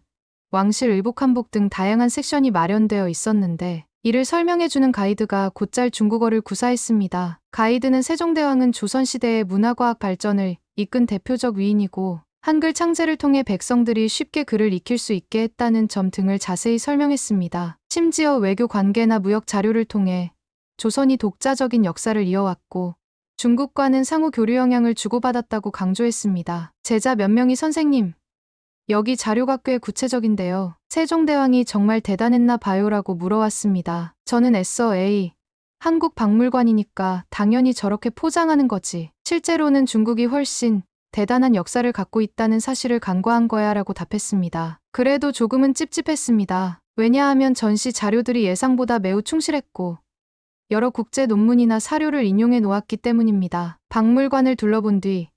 왕실 의복 한복 등 다양한 섹션이 마련되어 있었는데 이를 설명해주는 가이드가 곧잘 중국어를 구사했습니다. 가이드는 세종대왕은 조선시대의 문화과학 발전을 이끈 대표적 위인이고 한글 창제를 통해 백성들이 쉽게 글을 익힐 수 있게 했다는 점 등을 자세히 설명했습니다. 심지어 외교 관계나 무역 자료를 통해 조선이 독자적인 역사를 이어왔고 중국과는 상호 교류 영향을 주고받았다고 강조했습니다. 제자 몇 명이 선생님, 여기 자료가 꽤 구체적인데요. 세종대왕이 정말 대단했나 봐요라고 물어왔습니다. 저는 애써 한국 박물관이니까 당연히 저렇게 포장하는 거지. 실제로는 중국이 훨씬 대단한 역사를 갖고 있다는 사실을 간과한 거야 라고 답했습니다. 그래도 조금은 찝찝했습니다. 왜냐하면 전시 자료들이 예상보다 매우 충실했고 여러 국제 논문이나 사료를 인용해 놓았기 때문입니다. 박물관을 둘러본 뒤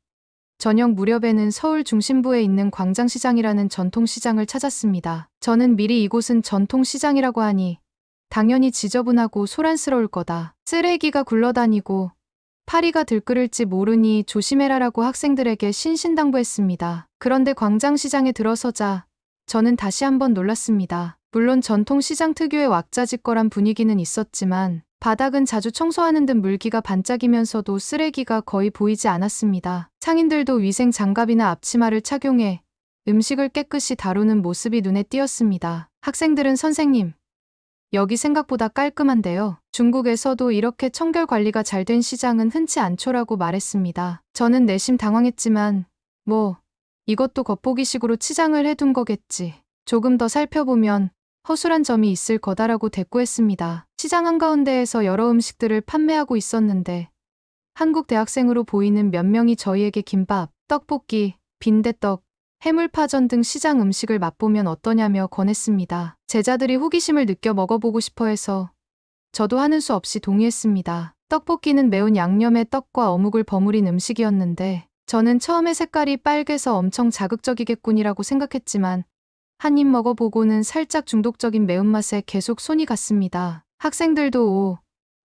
저녁 무렵에는 서울 중심부에 있는 광장시장이라는 전통시장을 찾았습니다. 저는 미리 이곳은 전통시장이라고 하니 당연히 지저분하고 소란스러울 거다. 쓰레기가 굴러다니고 파리가 들끓을지 모르니 조심해라라고 학생들에게 신신당부했습니다. 그런데 광장시장에 들어서자 저는 다시 한번 놀랐습니다. 물론 전통시장 특유의 왁자지껄한 분위기는 있었지만 바닥은 자주 청소하는 듯 물기가 반짝이면서도 쓰레기가 거의 보이지 않았습니다. 상인들도 위생 장갑이나 앞치마를 착용해 음식을 깨끗이 다루는 모습이 눈에 띄었습니다. 학생들은 선생님, 여기 생각보다 깔끔한데요. 중국에서도 이렇게 청결 관리가 잘 된 시장은 흔치 않죠라고 말했습니다. 저는 내심 당황했지만 이것도 겉보기식으로 치장을 해둔 거겠지. 조금 더 살펴보면 허술한 점이 있을 거다라고 대꾸했습니다. 시장 한가운데에서 여러 음식들을 판매하고 있었는데 한국 대학생으로 보이는 몇 명이 저희에게 김밥, 떡볶이, 빈대떡, 해물파전 등 시장 음식을 맛보면 어떠냐며 권했습니다. 제자들이 호기심을 느껴 먹어보고 싶어 해서 저도 하는 수 없이 동의했습니다. 떡볶이는 매운 양념에 떡과 어묵을 버무린 음식이었는데 저는 처음에 색깔이 빨개서 엄청 자극적이겠군이라고 생각했지만 한 입 먹어보고는 살짝 중독적인 매운맛에 계속 손이 갔습니다. 학생들도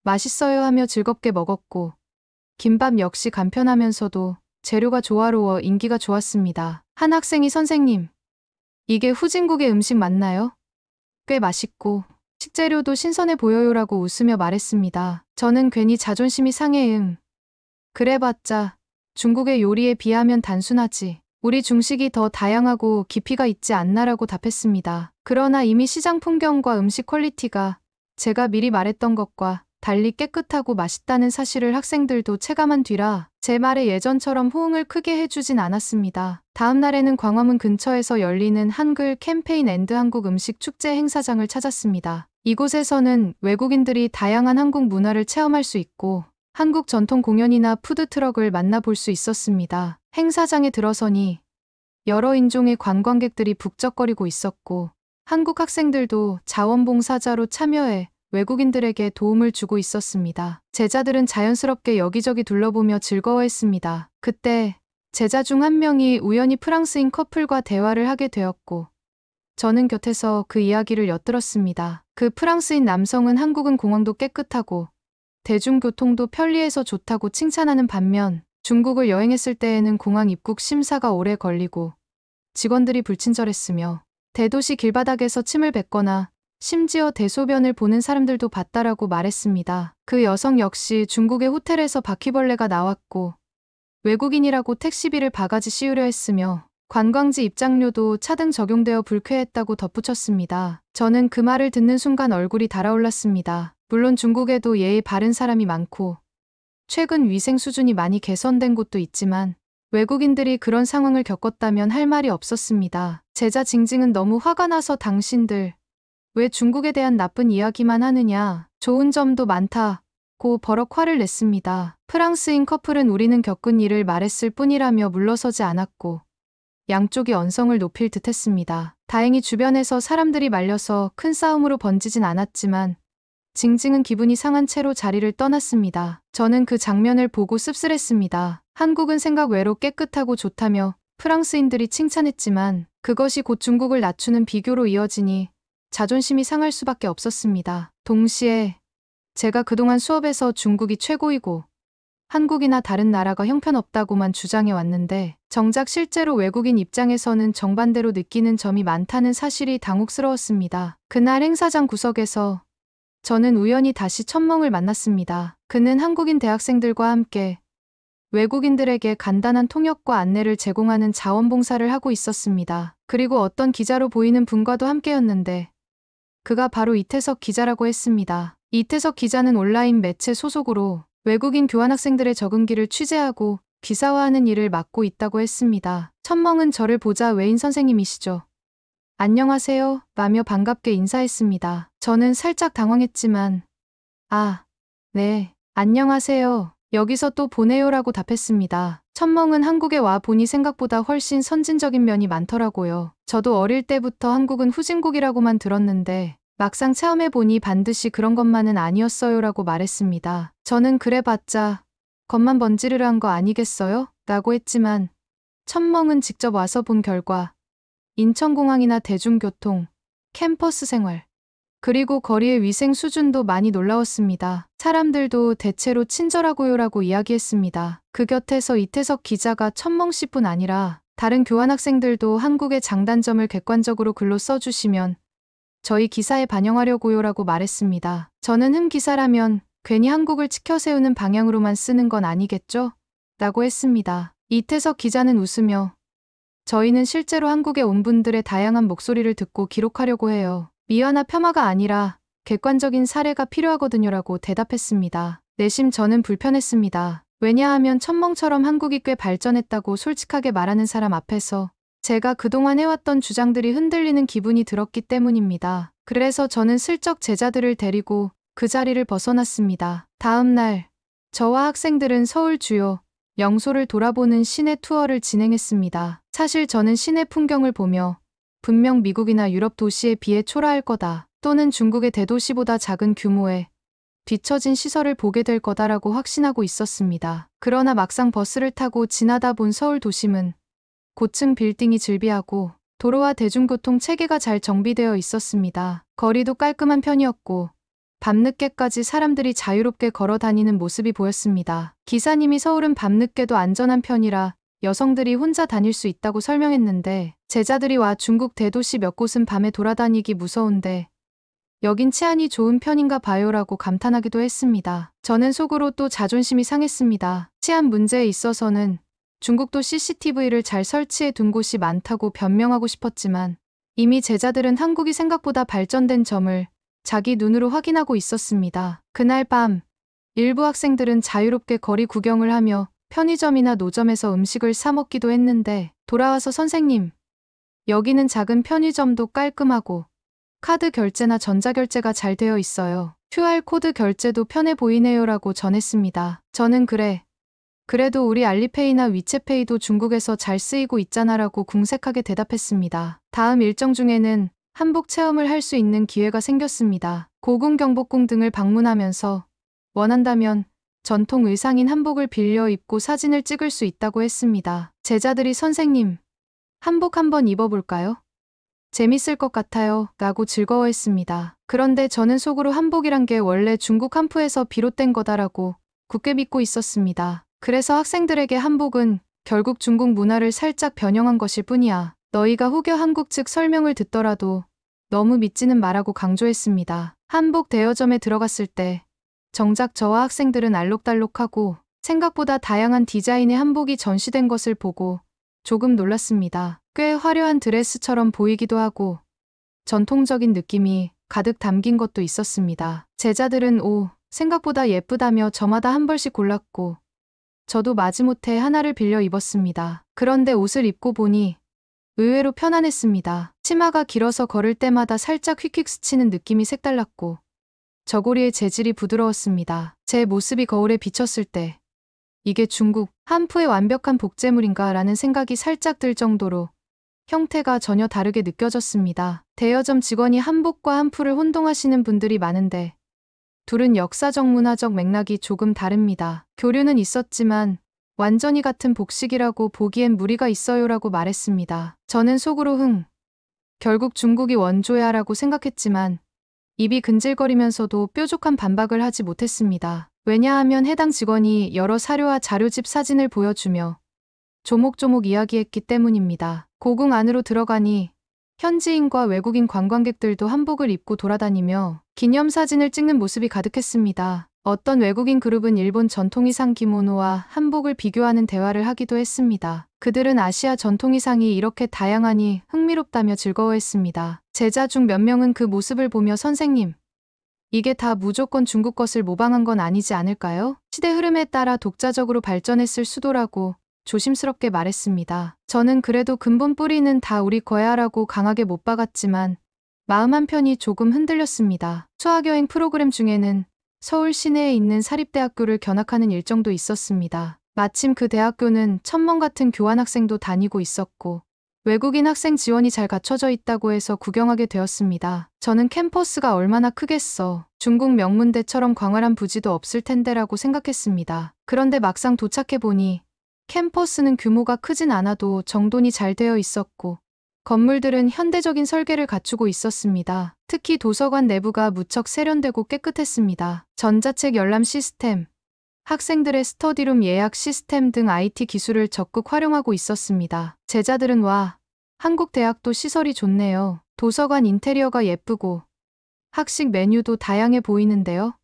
맛있어요 하며 즐겁게 먹었고 김밥 역시 간편하면서도 재료가 조화로워 인기가 좋았습니다. 한 학생이 선생님, 이게 후진국의 음식 맞나요? 꽤 맛있고 식재료도 신선해 보여요라고 웃으며 말했습니다. 저는 괜히 자존심이 상해 그래봤자 중국의 요리에 비하면 단순하지. 우리 중식이 더 다양하고 깊이가 있지 않나라고 답했습니다. 그러나 이미 시장 풍경과 음식 퀄리티가 제가 미리 말했던 것과 달리 깨끗하고 맛있다는 사실을 학생들도 체감한 뒤라 제 말에 예전처럼 호응을 크게 해주진 않았습니다. 다음 날에는 광화문 근처에서 열리는 한글 캠페인 앤드 한국 음식 축제 행사장을 찾았습니다. 이곳에서는 외국인들이 다양한 한국 문화를 체험할 수 있고 한국 전통 공연이나 푸드트럭을 만나볼 수 있었습니다. 행사장에 들어서니 여러 인종의 관광객들이 북적거리고 있었고 한국 학생들도 자원봉사자로 참여해 외국인들에게 도움을 주고 있었습니다. 제자들은 자연스럽게 여기저기 둘러보며 즐거워했습니다. 그때 제자 중 한 명이 우연히 프랑스인 커플과 대화를 하게 되었고 저는 곁에서 그 이야기를 엿들었습니다. 그 프랑스인 남성은 한국은 공항도 깨끗하고 대중교통도 편리해서 좋다고 칭찬하는 반면 중국을 여행했을 때에는 공항 입국 심사가 오래 걸리고 직원들이 불친절했으며 대도시 길바닥에서 침을 뱉거나 심지어 대소변을 보는 사람들도 봤다라고 말했습니다. 그 여성 역시 중국의 호텔에서 바퀴벌레가 나왔고 외국인이라고 택시비를 바가지 씌우려 했으며 관광지 입장료도 차등 적용되어 불쾌했다고 덧붙였습니다. 저는 그 말을 듣는 순간 얼굴이 달아올랐습니다. 물론 중국에도 예의 바른 사람이 많고 최근 위생 수준이 많이 개선된 곳도 있지만 외국인들이 그런 상황을 겪었다면 할 말이 없었습니다. 제자 징징은 너무 화가 나서 당신들 왜 중국에 대한 나쁜 이야기만 하느냐, 좋은 점도 많다고 버럭 화를 냈습니다. 프랑스인 커플은 우리는 겪은 일을 말했을 뿐이라며 물러서지 않았고 양쪽이 언성을 높일 듯했습니다. 다행히 주변에서 사람들이 말려서 큰 싸움으로 번지진 않았지만 징징은 기분이 상한 채로 자리를 떠났습니다. 저는 그 장면을 보고 씁쓸했습니다. 한국은 생각 외로 깨끗하고 좋다며 프랑스인들이 칭찬했지만 그것이 곧 중국을 낮추는 비교로 이어지니 자존심이 상할 수밖에 없었습니다. 동시에 제가 그동안 수업에서 중국이 최고이고 한국이나 다른 나라가 형편없다고만 주장해 왔는데 정작 실제로 외국인 입장에서는 정반대로 느끼는 점이 많다는 사실이 당혹스러웠습니다. 그날 행사장 구석에서 저는 우연히 다시 천멍을 만났습니다. 그는 한국인 대학생들과 함께 외국인들에게 간단한 통역과 안내를 제공하는 자원봉사를 하고 있었습니다. 그리고 어떤 기자로 보이는 분과도 함께였는데 그가 바로 이태석 기자라고 했습니다. 이태석 기자는 온라인 매체 소속으로 외국인 교환학생들의 적응기를 취재하고 기사화하는 일을 맡고 있다고 했습니다. 천멍은 저를 보자 외인 선생님이시죠. 안녕하세요, 라며 반갑게 인사했습니다. 저는 살짝 당황했지만, 아, 네, 안녕하세요. 여기서 또 보내요라고 답했습니다. 천멍은 한국에 와 보니 생각보다 훨씬 선진적인 면이 많더라고요. 저도 어릴 때부터 한국은 후진국이라고만 들었는데 막상 체험해보니 반드시 그런 것만은 아니었어요라고 말했습니다. 저는 그래봤자 겉만 번지르르한 거 아니겠어요? 라고 했지만 천멍은 직접 와서 본 결과 인천공항이나 대중교통, 캠퍼스 생활, 그리고 거리의 위생 수준도 많이 놀라웠습니다. 사람들도 대체로 친절하고요라고 이야기했습니다. 그 곁에서 이태석 기자가 천멍 씨뿐 아니라 다른 교환학생들도 한국의 장단점을 객관적으로 글로 써주시면 저희 기사에 반영하려고요라고 말했습니다. 저는 기사라면 괜히 한국을 치켜세우는 방향으로만 쓰는 건 아니겠죠? 라고 했습니다. 이태석 기자는 웃으며 저희는 실제로 한국에 온 분들의 다양한 목소리를 듣고 기록하려고 해요. 미화나 폄하가 아니라 객관적인 사례가 필요하거든요라고 대답했습니다. 내심 저는 불편했습니다. 왜냐하면 천멍처럼 한국이 꽤 발전했다고 솔직하게 말하는 사람 앞에서 제가 그동안 해왔던 주장들이 흔들리는 기분이 들었기 때문입니다. 그래서 저는 슬쩍 제자들을 데리고 그 자리를 벗어났습니다. 다음 날 저와 학생들은 서울 주요 명소를 돌아보는 시내 투어를 진행했습니다. 사실 저는 시내 풍경을 보며 분명 미국이나 유럽 도시에 비해 초라할 거다, 또는 중국의 대도시보다 작은 규모의 뒤처진 시설을 보게 될 거다라고 확신하고 있었습니다. 그러나 막상 버스를 타고 지나다 본 서울 도심은 고층 빌딩이 즐비하고 도로와 대중교통 체계가 잘 정비되어 있었습니다. 거리도 깔끔한 편이었고 밤늦게까지 사람들이 자유롭게 걸어 다니는 모습이 보였습니다. 기사님이 서울은 밤늦게도 안전한 편이라 여성들이 혼자 다닐 수 있다고 설명했는데 제자들이 와 중국 대도시 몇 곳은 밤에 돌아다니기 무서운데 여긴 치안이 좋은 편인가 봐요라고 감탄하기도 했습니다. 저는 속으로 또 자존심이 상했습니다. 치안 문제에 있어서는 중국도 CCTV를 잘 설치해 둔 곳이 많다고 변명하고 싶었지만 이미 제자들은 한국이 생각보다 발전된 점을 자기 눈으로 확인하고 있었습니다. 그날 밤 일부 학생들은 자유롭게 거리 구경을 하며 편의점이나 노점에서 음식을 사 먹기도 했는데 돌아와서 선생님, 여기는 작은 편의점도 깔끔하고 카드 결제나 전자결제가 잘 되어 있어요. QR코드 결제도 편해 보이네요라고 전했습니다. 저는 그래도 우리 알리페이나 위챗페이도 중국에서 잘 쓰이고 있잖아라고 궁색하게 대답했습니다. 다음 일정 중에는 한복 체험을 할 수 있는 기회가 생겼습니다. 고궁 경복궁 등을 방문하면서 원한다면 전통 의상인 한복을 빌려 입고 사진을 찍을 수 있다고 했습니다. 제자들이 선생님, 한복 한번 입어볼까요? 재밌을 것 같아요. 라고 즐거워했습니다. 그런데 저는 속으로 한복이란 게 원래 중국 한푸에서 비롯된 거다라고 굳게 믿고 있었습니다. 그래서 학생들에게 한복은 결국 중국 문화를 살짝 변형한 것일 뿐이야. 너희가 후교 한국 측 설명을 듣더라도 너무 믿지는 말라고 강조했습니다. 한복 대여점에 들어갔을 때 정작 저와 학생들은 알록달록하고 생각보다 다양한 디자인의 한복이 전시된 것을 보고 조금 놀랐습니다. 꽤 화려한 드레스처럼 보이기도 하고 전통적인 느낌이 가득 담긴 것도 있었습니다. 제자들은 생각보다 예쁘다며 저마다 한 벌씩 골랐고 저도 마지못해 하나를 빌려 입었습니다. 그런데 옷을 입고 보니 의외로 편안했습니다. 치마가 길어서 걸을 때마다 살짝 휙휙 스치는 느낌이 색달랐고 저고리의 재질이 부드러웠습니다. 제 모습이 거울에 비쳤을 때 이게 중국 한푸의 완벽한 복제물인가 라는 생각이 살짝 들 정도로 형태가 전혀 다르게 느껴졌습니다. 대여점 직원이 한복과 한푸를 혼동하시는 분들이 많은데 둘은 역사적 문화적 맥락이 조금 다릅니다. 교류는 있었지만 완전히 같은 복식이라고 보기엔 무리가 있어요라고 말했습니다. 저는 속으로 결국 중국이 원조야 라고 생각했지만 입이 근질거리면서도 뾰족한 반박을 하지 못했습니다. 왜냐하면 해당 직원이 여러 사료와 자료집 사진을 보여주며 조목조목 이야기했기 때문입니다. 고궁 안으로 들어가니 현지인과 외국인 관광객들도 한복을 입고 돌아다니며 기념사진을 찍는 모습이 가득했습니다. 어떤 외국인 그룹은 일본 전통의상 기모노와 한복을 비교하는 대화를 하기도 했습니다. 그들은 아시아 전통의상이 이렇게 다양하니 흥미롭다며 즐거워했습니다. 제자 중 몇 명은 그 모습을 보며 선생님, 이게 다 무조건 중국 것을 모방한 건 아니지 않을까요? 시대 흐름에 따라 독자적으로 발전했을 수도라고 조심스럽게 말했습니다. 저는 그래도 근본 뿌리는 다 우리 거야라고 강하게 못 박았지만 마음 한편이 조금 흔들렸습니다. 수학여행 프로그램 중에는 서울 시내에 있는 사립대학교를 견학하는 일정도 있었습니다. 마침 그 대학교는 천멍 같은 교환학생도 다니고 있었고 외국인 학생 지원이 잘 갖춰져 있다고 해서 구경하게 되었습니다. 저는 캠퍼스가 얼마나 크겠어. 중국 명문대처럼 광활한 부지도 없을 텐데라고 생각했습니다. 그런데 막상 도착해보니 캠퍼스는 규모가 크진 않아도 정돈이 잘 되어 있었고 건물들은 현대적인 설계를 갖추고 있었습니다. 특히 도서관 내부가 무척 세련되고 깨끗했습니다. 전자책 열람 시스템, 학생들의 스터디룸 예약 시스템 등 IT 기술을 적극 활용하고 있었습니다. 제자들은 와, 한국 대학도 시설이 좋네요. 도서관 인테리어가 예쁘고 학식 메뉴도 다양해 보이는데요?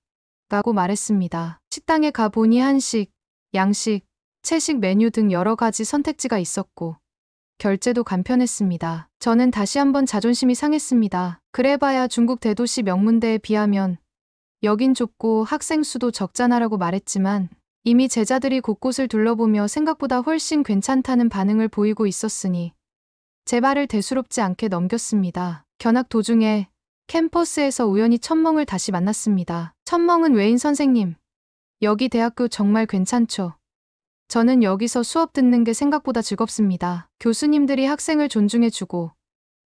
라고 말했습니다. 식당에 가보니 한식, 양식, 채식 메뉴 등 여러 가지 선택지가 있었고 결제도 간편했습니다. 저는 다시 한번 자존심이 상했습니다. 그래봐야 중국 대도시 명문대에 비하면 여긴 좁고 학생 수도 적잖아라고 말했지만 이미 제자들이 곳곳을 둘러보며 생각보다 훨씬 괜찮다는 반응을 보이고 있었으니 제 말을 대수롭지 않게 넘겼습니다. 견학 도중에 캠퍼스에서 우연히 천멍을 다시 만났습니다. 천멍은 외인 선생님, 여기 대학교 정말 괜찮죠? 저는 여기서 수업 듣는 게 생각보다 즐겁습니다. 교수님들이 학생을 존중해주고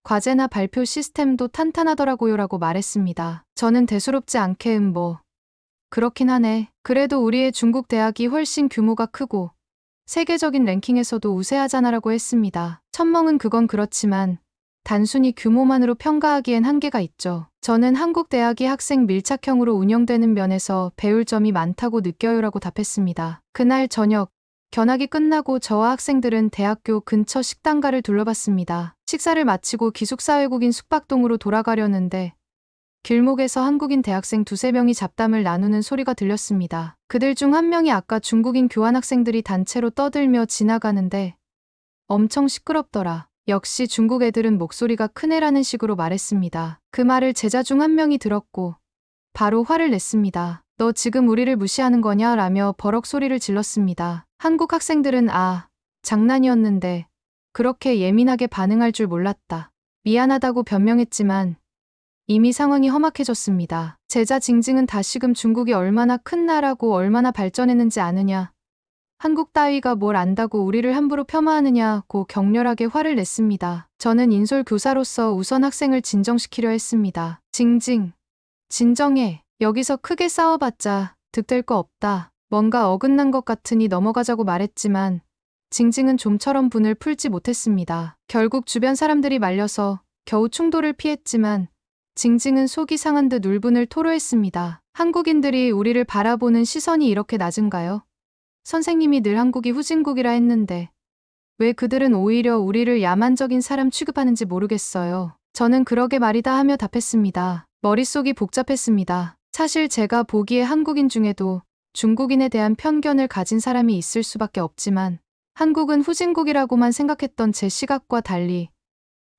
과제나 발표 시스템도 탄탄하더라고요 라고 말했습니다. 저는 대수롭지 않게 그렇긴 하네. 그래도 우리의 중국 대학이 훨씬 규모가 크고 세계적인 랭킹에서도 우세하잖아라고 했습니다. 천멍은 그건 그렇지만 단순히 규모만으로 평가하기엔 한계가 있죠. 저는 한국 대학이 학생 밀착형으로 운영되는 면에서 배울 점이 많다고 느껴요라고 답했습니다. 그날 저녁 견학이 끝나고 저와 학생들은 대학교 근처 식당가를 둘러봤습니다. 식사를 마치고 기숙사 외국인 숙박동으로 돌아가려는데 길목에서 한국인 대학생 두세 명이 잡담을 나누는 소리가 들렸습니다. 그들 중 한 명이 아까 중국인 교환학생들이 단체로 떠들며 지나가는데 엄청 시끄럽더라. 역시 중국 애들은 목소리가 크네라는 식으로 말했습니다. 그 말을 제자 중 한 명이 들었고 바로 화를 냈습니다. 너 지금 우리를 무시하는 거냐? 라며 버럭 소리를 질렀습니다. 한국 학생들은 장난이었는데 그렇게 예민하게 반응할 줄 몰랐다. 미안하다고 변명했지만 이미 상황이 험악해졌습니다. 제자 징징은 다시금 중국이 얼마나 큰 나라고 얼마나 발전했는지 아느냐. 한국 따위가 뭘 안다고 우리를 함부로 폄하하느냐고 격렬하게 화를 냈습니다. 저는 인솔 교사로서 우선 학생을 진정시키려 했습니다. 징징, 진정해. 여기서 크게 싸워봤자 득될 거 없다. 뭔가 어긋난 것 같으니 넘어가자고 말했지만 징징은 좀처럼 분을 풀지 못했습니다. 결국 주변 사람들이 말려서 겨우 충돌을 피했지만 징징은 속이 상한 듯 울분을 토로했습니다. 한국인들이 우리를 바라보는 시선이 이렇게 낮은가요? 선생님이 늘 한국이 후진국이라 했는데 왜 그들은 오히려 우리를 야만적인 사람 취급하는지 모르겠어요. 저는 그러게 말이다 하며 답했습니다. 머릿속이 복잡했습니다. 사실 제가 보기에 한국인 중에도 중국인에 대한 편견을 가진 사람이 있을 수밖에 없지만 한국은 후진국이라고만 생각했던 제 시각과 달리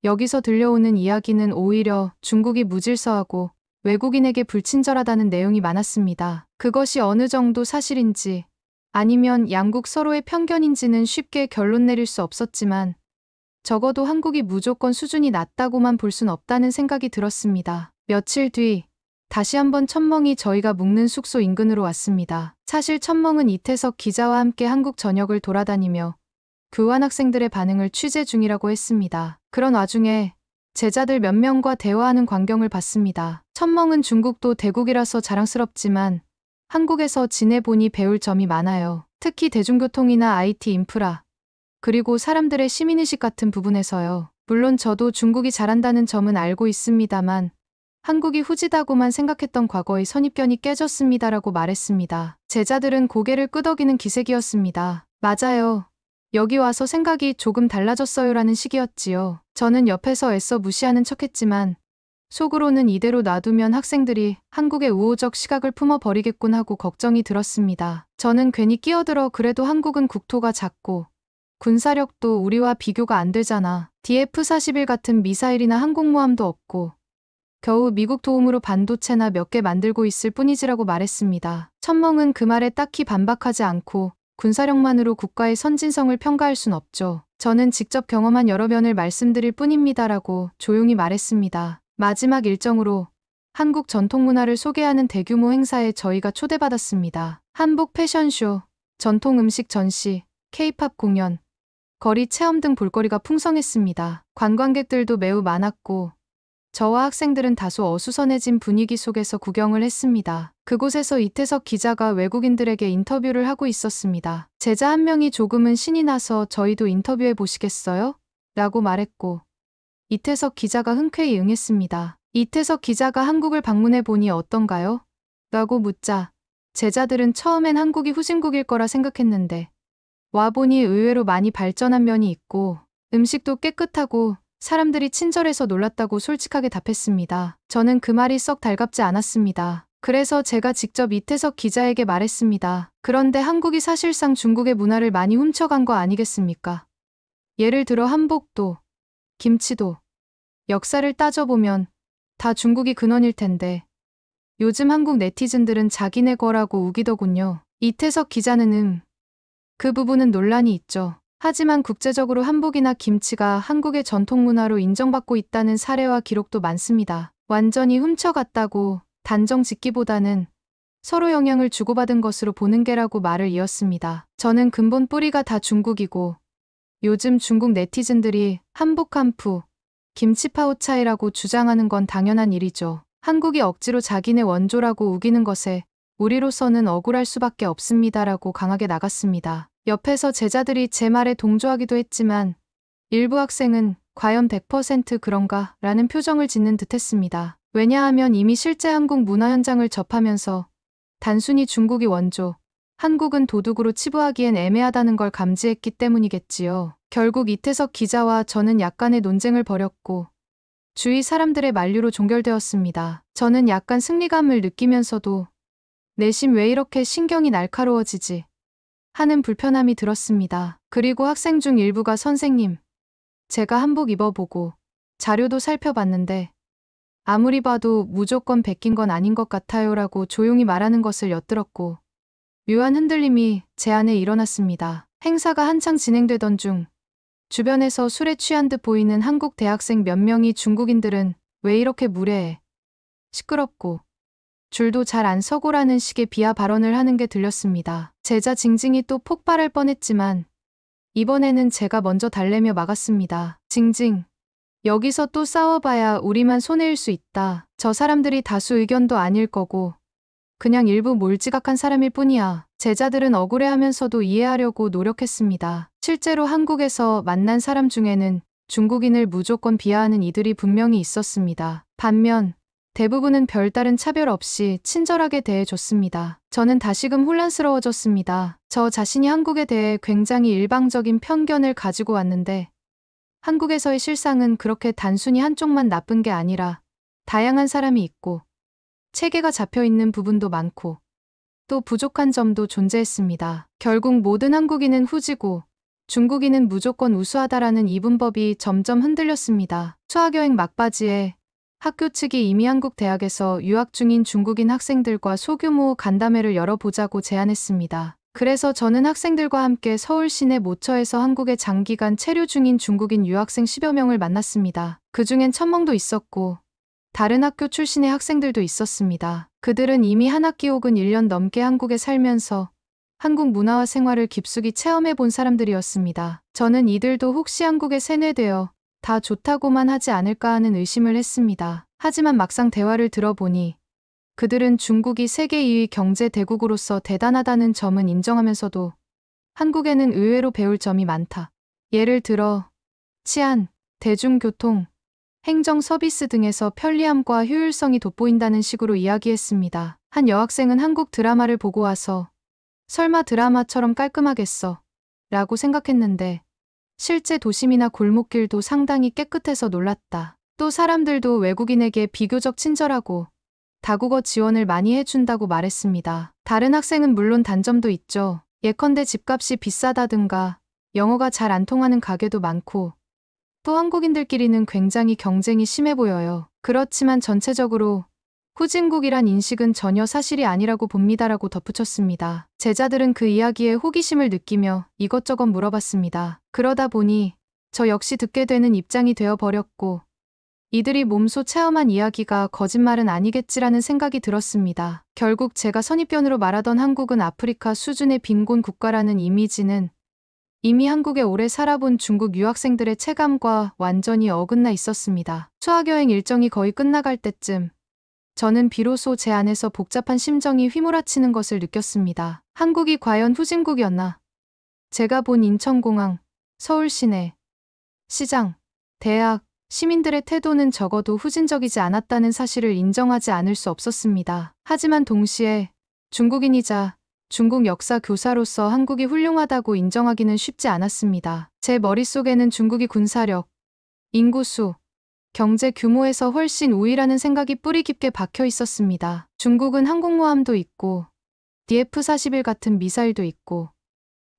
여기서 들려오는 이야기는 오히려 중국이 무질서하고 외국인에게 불친절하다는 내용이 많았습니다. 그것이 어느 정도 사실인지 아니면 양국 서로의 편견인지는 쉽게 결론 내릴 수 없었지만 적어도 한국이 무조건 수준이 낮다고만 볼 순 없다는 생각이 들었습니다. 며칠 뒤 다시 한번 천멍이 저희가 묵는 숙소 인근으로 왔습니다. 사실 천멍은 이태석 기자와 함께 한국 전역을 돌아다니며 교환학생들의 반응을 취재 중이라고 했습니다. 그런 와중에 제자들 몇 명과 대화하는 광경을 봤습니다. 천멍은 중국도 대국이라서 자랑스럽지만 한국에서 지내보니 배울 점이 많아요. 특히 대중교통이나 IT 인프라, 그리고 사람들의 시민의식 같은 부분에서요. 물론 저도 중국이 잘한다는 점은 알고 있습니다만 한국이 후지다고만 생각했던 과거의 선입견이 깨졌습니다라고 말했습니다. 제자들은 고개를 끄덕이는 기색이었습니다. 맞아요. 여기 와서 생각이 조금 달라졌어요라는 식이었지요. 저는 옆에서 애써 무시하는 척했지만 속으로는 이대로 놔두면 학생들이 한국의 우호적 시각을 품어버리겠군 하고 걱정이 들었습니다. 저는 괜히 끼어들어 그래도 한국은 국토가 작고 군사력도 우리와 비교가 안 되잖아. DF-41 같은 미사일이나 항공모함도 없고 겨우 미국 도움으로 반도체나 몇 개 만들고 있을 뿐이지라고 말했습니다. 천멍은 그 말에 딱히 반박하지 않고 군사력만으로 국가의 선진성을 평가할 순 없죠. 저는 직접 경험한 여러 면을 말씀드릴 뿐입니다라고 조용히 말했습니다. 마지막 일정으로 한국 전통문화를 소개하는 대규모 행사에 저희가 초대받았습니다. 한복 패션쇼, 전통 음식 전시, K-팝 공연, 거리 체험 등 볼거리가 풍성했습니다. 관광객들도 매우 많았고 저와 학생들은 다소 어수선해진 분위기 속에서 구경을 했습니다. 그곳에서 이태석 기자가 외국인들에게 인터뷰를 하고 있었습니다. 제자 한 명이 조금은 신이 나서 저희도 인터뷰해 보시겠어요? 라고 말했고 이태석 기자가 흔쾌히 응했습니다. 이태석 기자가 한국을 방문해 보니 어떤가요? 라고 묻자 제자들은 처음엔 한국이 후진국일 거라 생각했는데 와보니 의외로 많이 발전한 면이 있고 음식도 깨끗하고 사람들이 친절해서 놀랐다고 솔직하게 답했습니다. 저는 그 말이 썩 달갑지 않았습니다. 그래서 제가 직접 이태석 기자에게 말했습니다. 그런데 한국이 사실상 중국의 문화를 많이 훔쳐간 거 아니겠습니까? 예를 들어 한복도, 김치도, 역사를 따져보면 다 중국이 근원일 텐데 요즘 한국 네티즌들은 자기네 거라고 우기더군요. 이태석 기자는 그 부분은 논란이 있죠. 하지만 국제적으로 한복이나 김치가 한국의 전통문화로 인정받고 있다는 사례와 기록도 많습니다. 완전히 훔쳐갔다고 단정 짓기보다는 서로 영향을 주고받은 것으로 보는 게라고 말을 이었습니다. 저는 근본 뿌리가 다 중국이고 요즘 중국 네티즌들이 한복 한푸, 김치 파오차이라고 주장하는 건 당연한 일이죠. 한국이 억지로 자기네 원조라고 우기는 것에 우리로서는 억울할 수밖에 없습니다라고 강하게 나갔습니다. 옆에서 제자들이 제 말에 동조하기도 했지만 일부 학생은 과연 100% 그런가? 라는 표정을 짓는 듯했습니다. 왜냐하면 이미 실제 한국 문화 현장을 접하면서 단순히 중국이 원조, 한국은 도둑으로 치부하기엔 애매하다는 걸 감지했기 때문이겠지요. 결국 이태석 기자와 저는 약간의 논쟁을 벌였고 주위 사람들의 만류로 종결되었습니다. 저는 약간 승리감을 느끼면서도 내심 왜 이렇게 신경이 날카로워지지? 하는 불편함이 들었습니다. 그리고 학생 중 일부가 선생님, 제가 한복 입어보고 자료도 살펴봤는데 아무리 봐도 무조건 베낀 건 아닌 것 같아요 라고 조용히 말하는 것을 엿들었고 묘한 흔들림이 제 안에 일어났습니다. 행사가 한창 진행되던 중 주변에서 술에 취한 듯 보이는 한국 대학생 몇 명이 중국인들은 왜 이렇게 무례해, 시끄럽고 줄도 잘 안 서고라는 식의 비하 발언을 하는 게 들렸습니다. 제자 징징이 또 폭발할 뻔했지만 이번에는 제가 먼저 달래며 막았습니다. 징징, 여기서 또 싸워봐야 우리만 손해일 수 있다. 저 사람들이 다수 의견도 아닐 거고 그냥 일부 몰지각한 사람일 뿐이야. 제자들은 억울해하면서도 이해하려고 노력했습니다. 실제로 한국에서 만난 사람 중에는 중국인을 무조건 비하하는 이들이 분명히 있었습니다. 반면 대부분은 별다른 차별 없이 친절하게 대해줬습니다. 저는 다시금 혼란스러워졌습니다. 저 자신이 한국에 대해 굉장히 일방적인 편견을 가지고 왔는데 한국에서의 실상은 그렇게 단순히 한쪽만 나쁜 게 아니라 다양한 사람이 있고 체계가 잡혀있는 부분도 많고 또 부족한 점도 존재했습니다. 결국 모든 한국인은 후지고 중국인은 무조건 우수하다라는 이분법이 점점 흔들렸습니다. 수학여행 막바지에 학교 측이 이미 한국 대학에서 유학 중인 중국인 학생들과 소규모 간담회를 열어보자고 제안했습니다. 그래서 저는 학생들과 함께 서울 시내 모처에서 한국에 장기간 체류 중인 중국인 유학생 10여 명을 만났습니다. 그중엔 천멍도 있었고 다른 학교 출신의 학생들도 있었습니다. 그들은 이미 한 학기 혹은 1년 넘게 한국에 살면서 한국 문화와 생활을 깊숙이 체험해 본 사람들이었습니다. 저는 이들도 혹시 한국에 세뇌되어 다 좋다고만 하지 않을까 하는 의심을 했습니다. 하지만 막상 대화를 들어보니 그들은 중국이 세계 2위 경제 대국으로서 대단하다는 점은 인정하면서도 한국에는 의외로 배울 점이 많다. 예를 들어 치안, 대중교통, 행정 서비스 등에서 편리함과 효율성이 돋보인다는 식으로 이야기했습니다. 한 여학생은 한국 드라마를 보고 와서 설마 드라마처럼 깔끔하겠어 라고 생각했는데 실제 도심이나 골목길도 상당히 깨끗해서 놀랐다. 또 사람들도 외국인에게 비교적 친절하고 다국어 지원을 많이 해준다고 말했습니다. 다른 학생은 물론 단점도 있죠. 예컨대 집값이 비싸다든가 영어가 잘 안 통하는 가게도 많고 또 한국인들끼리는 굉장히 경쟁이 심해 보여요. 그렇지만 전체적으로 후진국이란 인식은 전혀 사실이 아니라고 봅니다라고 덧붙였습니다. 제자들은 그 이야기에 호기심을 느끼며 이것저것 물어봤습니다. 그러다 보니 저 역시 듣게 되는 입장이 되어 버렸고 이들이 몸소 체험한 이야기가 거짓말은 아니겠지라는 생각이 들었습니다. 결국 제가 선입견으로 말하던 한국은 아프리카 수준의 빈곤 국가라는 이미지는 이미 한국에 오래 살아본 중국 유학생들의 체감과 완전히 어긋나 있었습니다. 수학여행 일정이 거의 끝나갈 때쯤 저는 비로소 제 안에서 복잡한 심정이 휘몰아치는 것을 느꼈습니다. 한국이 과연 후진국이었나? 제가 본 인천공항, 서울시내, 시장, 대학, 시민들의 태도는 적어도 후진적이지 않았다는 사실을 인정하지 않을 수 없었습니다. 하지만 동시에 중국인이자 중국 역사 교사로서 한국이 훌륭하다고 인정하기는 쉽지 않았습니다. 제 머릿속에는 중국이 군사력, 인구수, 경제 규모에서 훨씬 우위라는 생각이 뿌리 깊게 박혀 있었습니다. 중국은 항공모함도 있고 DF-41 같은 미사일도 있고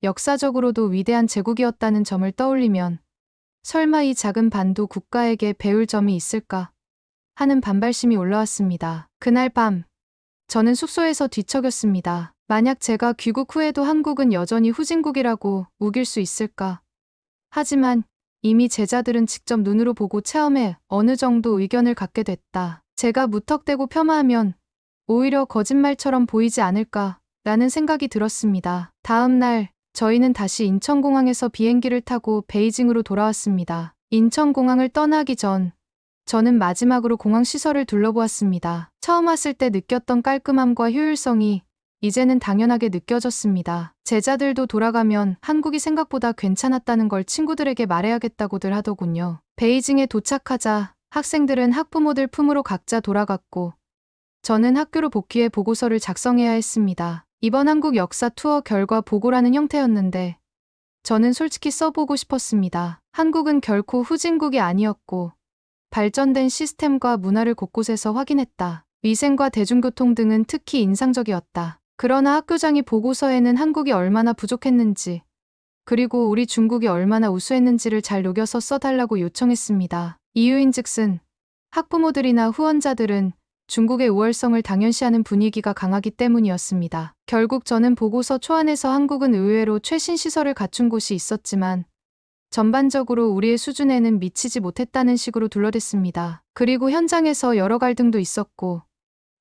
역사적으로도 위대한 제국이었다는 점을 떠올리면 설마 이 작은 반도 국가에게 배울 점이 있을까 하는 반발심이 올라왔습니다. 그날 밤 저는 숙소에서 뒤척였습니다. 만약 제가 귀국 후에도 한국은 여전히 후진국이라고 우길 수 있을까? 하지만 이미 제자들은 직접 눈으로 보고 체험해 어느 정도 의견을 갖게 됐다. 제가 무턱대고 폄하하면 오히려 거짓말처럼 보이지 않을까 라는 생각이 들었습니다. 다음 날 저희는 다시 인천공항에서 비행기를 타고 베이징으로 돌아왔습니다. 인천공항을 떠나기 전 저는 마지막으로 공항 시설을 둘러보았습니다. 처음 왔을 때 느꼈던 깔끔함과 효율성이 이제는 당연하게 느껴졌습니다. 제자들도 돌아가면 한국이 생각보다 괜찮았다는 걸 친구들에게 말해야겠다고들 하더군요. 베이징에 도착하자 학생들은 학부모들 품으로 각자 돌아갔고 저는 학교로 복귀해 보고서를 작성해야 했습니다. 이번 한국 역사 투어 결과 보고라는 형태였는데 저는 솔직히 써보고 싶었습니다. 한국은 결코 후진국이 아니었고 발전된 시스템과 문화를 곳곳에서 확인했다. 위생과 대중교통 등은 특히 인상적이었다. 그러나 학교장이 보고서에는 한국이 얼마나 부족했는지 그리고 우리 중국이 얼마나 우수했는지를 잘 녹여서 써달라고 요청했습니다. 이유인즉슨 학부모들이나 후원자들은 중국의 우월성을 당연시하는 분위기가 강하기 때문이었습니다. 결국 저는 보고서 초안에서 한국은 의외로 최신 시설을 갖춘 곳이 있었지만 전반적으로 우리의 수준에는 미치지 못했다는 식으로 둘러댔습니다. 그리고 현장에서 여러 갈등도 있었고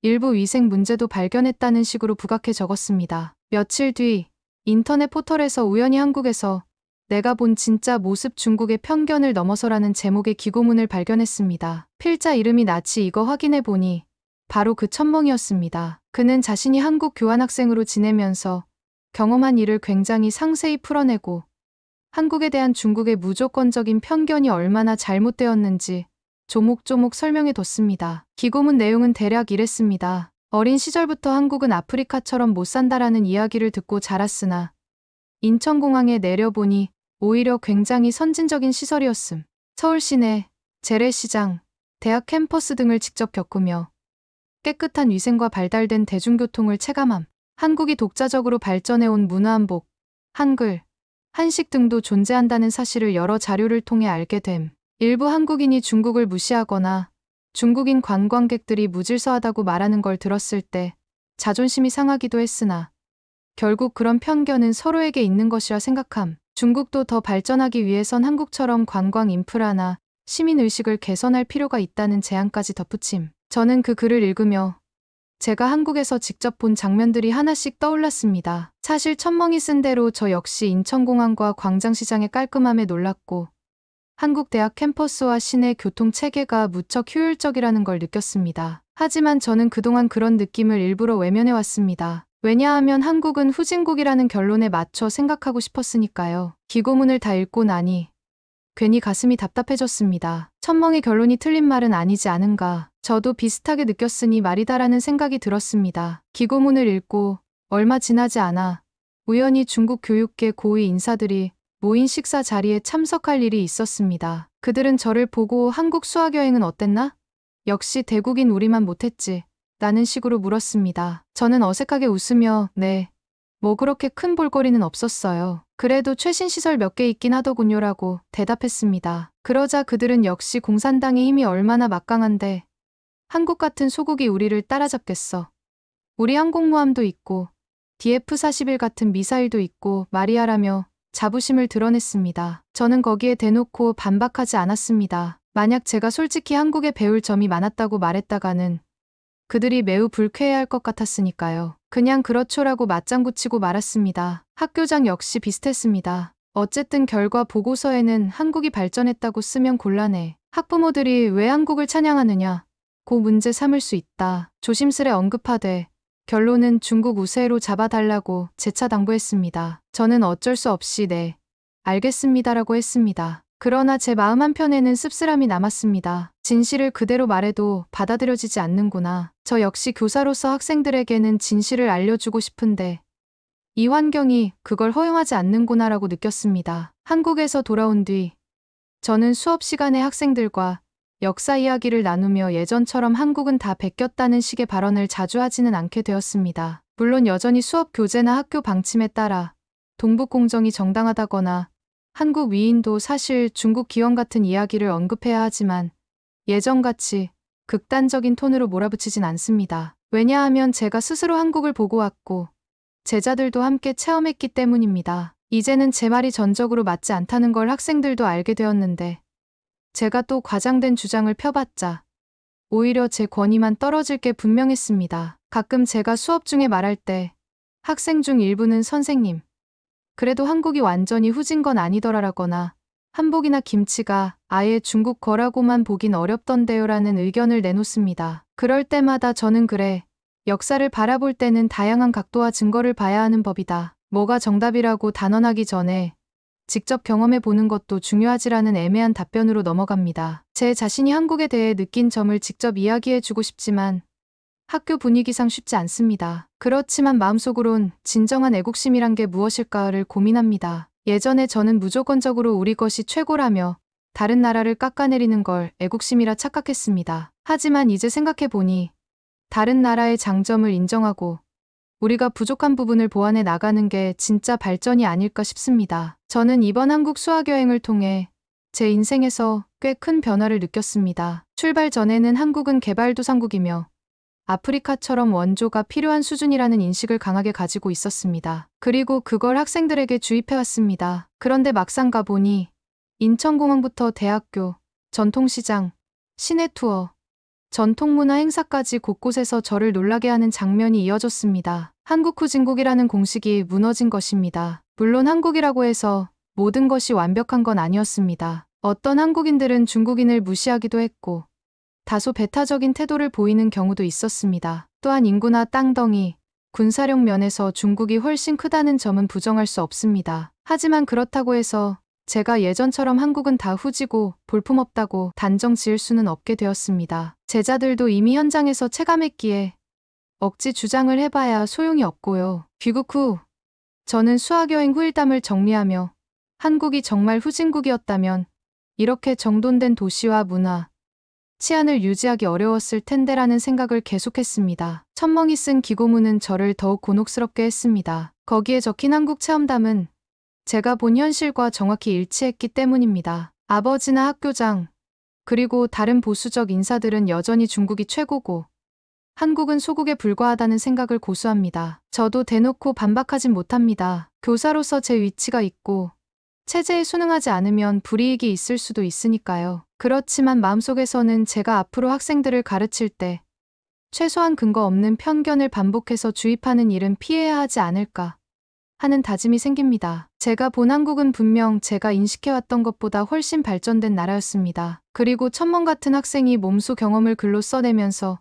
일부 위생 문제도 발견했다는 식으로 부각해 적었습니다. 며칠 뒤 인터넷 포털에서 우연히 한국에서 내가 본 진짜 모습 중국의 편견을 넘어서라는 제목의 기고문을 발견했습니다. 필자 이름이 나치 이거 확인해 보니 바로 그 첨벙이었습니다. 그는 자신이 한국 교환학생으로 지내면서 경험한 일을 굉장히 상세히 풀어내고 한국에 대한 중국의 무조건적인 편견이 얼마나 잘못되었는지 조목조목 설명해 뒀습니다. 기고문 내용은 대략 이랬습니다. 어린 시절부터 한국은 아프리카처럼 못 산다라는 이야기를 듣고 자랐으나 인천공항에 내려보니 오히려 굉장히 선진적인 시설이었음. 서울 시내, 재래시장, 대학 캠퍼스 등을 직접 겪으며 깨끗한 위생과 발달된 대중교통을 체감함. 한국이 독자적으로 발전해온 문화한복, 한글, 한식 등도 존재한다는 사실을 여러 자료를 통해 알게 됨. 일부 한국인이 중국을 무시하거나 중국인 관광객들이 무질서하다고 말하는 걸 들었을 때 자존심이 상하기도 했으나 결국 그런 편견은 서로에게 있는 것이라 생각함. 중국도 더 발전하기 위해선 한국처럼 관광 인프라나 시민의식을 개선할 필요가 있다는 제안까지 덧붙임. 저는 그 글을 읽으며 제가 한국에서 직접 본 장면들이 하나씩 떠올랐습니다. 사실 첨멍이 쓴 대로 저 역시 인천공항과 광장시장의 깔끔함에 놀랐고 한국 대학 캠퍼스와 시내 교통 체계가 무척 효율적이라는 걸 느꼈습니다. 하지만 저는 그동안 그런 느낌을 일부러 외면해왔습니다. 왜냐하면 한국은 후진국이라는 결론에 맞춰 생각하고 싶었으니까요. 기고문을 다 읽고 나니 괜히 가슴이 답답해졌습니다. 첨멍의 결론이 틀린 말은 아니지 않은가. 저도 비슷하게 느꼈으니 말이다라는 생각이 들었습니다. 기고문을 읽고 얼마 지나지 않아 우연히 중국 교육계 고위 인사들이 모인 식사 자리에 참석할 일이 있었습니다. 그들은 저를 보고 한국 수학여행은 어땠나? 역시 대국인 우리만 못했지. 라는 식으로 물었습니다. 저는 어색하게 웃으며 네, 뭐 그렇게 큰 볼거리는 없었어요. 그래도 최신 시설 몇 개 있긴 하더군요라고 대답했습니다. 그러자 그들은 역시 공산당의 힘이 얼마나 막강한데 한국 같은 소국이 우리를 따라잡겠어. 우리 항공모함도 있고 DF-41 같은 미사일도 있고 말이야라며 자부심을 드러냈습니다. 저는 거기에 대놓고 반박하지 않았습니다. 만약 제가 솔직히 한국에 배울 점이 많았다고 말했다가는 그들이 매우 불쾌해할 것 같았으니까요. 그냥 그렇죠라고 맞장구 치고 말았습니다. 학교장 역시 비슷했습니다. 어쨌든 결과 보고서에는 한국이 발전했다고 쓰면 곤란해. 학부모들이 왜 한국을 찬양하느냐? 고 문제 삼을 수 있다. 조심스레 언급하되 결론은 중국 우세로 잡아달라고 재차 당부했습니다. 저는 어쩔 수 없이 네, 알겠습니다라고 했습니다. 그러나 제 마음 한편에는 씁쓸함이 남았습니다. 진실을 그대로 말해도 받아들여지지 않는구나. 저 역시 교사로서 학생들에게는 진실을 알려주고 싶은데 이 환경이 그걸 허용하지 않는구나라고 느꼈습니다. 한국에서 돌아온 뒤 저는 수업 시간에 학생들과 역사 이야기를 나누며 예전처럼 한국은 다 베꼈다는 식의 발언을 자주 하지는 않게 되었습니다. 물론 여전히 수업 교재나 학교 방침에 따라 동북 공정이 정당하다거나 한국 위인도 사실 중국 기원 같은 이야기를 언급해야 하지만 예전같이 극단적인 톤으로 몰아붙이진 않습니다. 왜냐하면 제가 스스로 한국을 보고 왔고 제자들도 함께 체험했기 때문입니다. 이제는 제 말이 전적으로 맞지 않다는 걸 학생들도 알게 되었는데 제가 또 과장된 주장을 펴봤자 오히려 제 권위만 떨어질 게 분명했습니다. 가끔 제가 수업 중에 말할 때 학생 중 일부는 선생님, 그래도 한국이 완전히 후진 건 아니더라라거나 한복이나 김치가 아예 중국 거라고만 보긴 어렵던데요라는 의견을 내놓습니다. 그럴 때마다 저는 그래, 역사를 바라볼 때는 다양한 각도와 증거를 봐야 하는 법이다. 뭐가 정답이라고 단언하기 전에 직접 경험해 보는 것도 중요하지라는 애매한 답변으로 넘어갑니다. 제 자신이 한국에 대해 느낀 점을 직접 이야기해 주고 싶지만 학교 분위기상 쉽지 않습니다. 그렇지만 마음속으론 진정한 애국심이란 게 무엇일까를 고민합니다. 예전에 저는 무조건적으로 우리 것이 최고라며 다른 나라를 깎아내리는 걸 애국심이라 착각했습니다. 하지만 이제 생각해 보니 다른 나라의 장점을 인정하고 우리가 부족한 부분을 보완해 나가는 게 진짜 발전이 아닐까 싶습니다. 저는 이번 한국 수학여행을 통해 제 인생에서 꽤 큰 변화를 느꼈습니다. 출발 전에는 한국은 개발도상국이며 아프리카처럼 원조가 필요한 수준이라는 인식을 강하게 가지고 있었습니다. 그리고 그걸 학생들에게 주입해왔습니다. 그런데 막상 가보니 인천공항부터 대학교, 전통시장, 시내 투어, 전통문화 행사까지 곳곳에서 저를 놀라게 하는 장면이 이어졌습니다. 한국 후진국이라는 공식이 무너진 것입니다. 물론 한국이라고 해서 모든 것이 완벽한 건 아니었습니다. 어떤 한국인들은 중국인을 무시하기도 했고 다소 배타적인 태도를 보이는 경우도 있었습니다. 또한 인구나 땅덩이, 군사력 면에서 중국이 훨씬 크다는 점은 부정할 수 없습니다. 하지만 그렇다고 해서 제가 예전처럼 한국은 다 후지고 볼품없다고 단정 지을 수는 없게 되었습니다. 제자들도 이미 현장에서 체감했기에 억지 주장을 해봐야 소용이 없고요. 귀국 후 저는 수학여행 후일담을 정리하며 한국이 정말 후진국이었다면 이렇게 정돈된 도시와 문화, 치안을 유지하기 어려웠을 텐데라는 생각을 계속했습니다. 천멍이 쓴 기고문은 저를 더욱 곤혹스럽게 했습니다. 거기에 적힌 한국 체험담은 제가 본 현실과 정확히 일치했기 때문입니다. 아버지나 학교장, 그리고 다른 보수적 인사들은 여전히 중국이 최고고 한국은 소국에 불과하다는 생각을 고수합니다. 저도 대놓고 반박하진 못합니다. 교사로서 제 위치가 있고 체제에 순응하지 않으면 불이익이 있을 수도 있으니까요. 그렇지만 마음속에서는 제가 앞으로 학생들을 가르칠 때 최소한 근거 없는 편견을 반복해서 주입하는 일은 피해야 하지 않을까 하는 다짐이 생깁니다. 제가 본 한국은 분명 제가 인식해왔던 것보다 훨씬 발전된 나라였습니다. 그리고 천멍 같은 학생이 몸소 경험을 글로 써내면서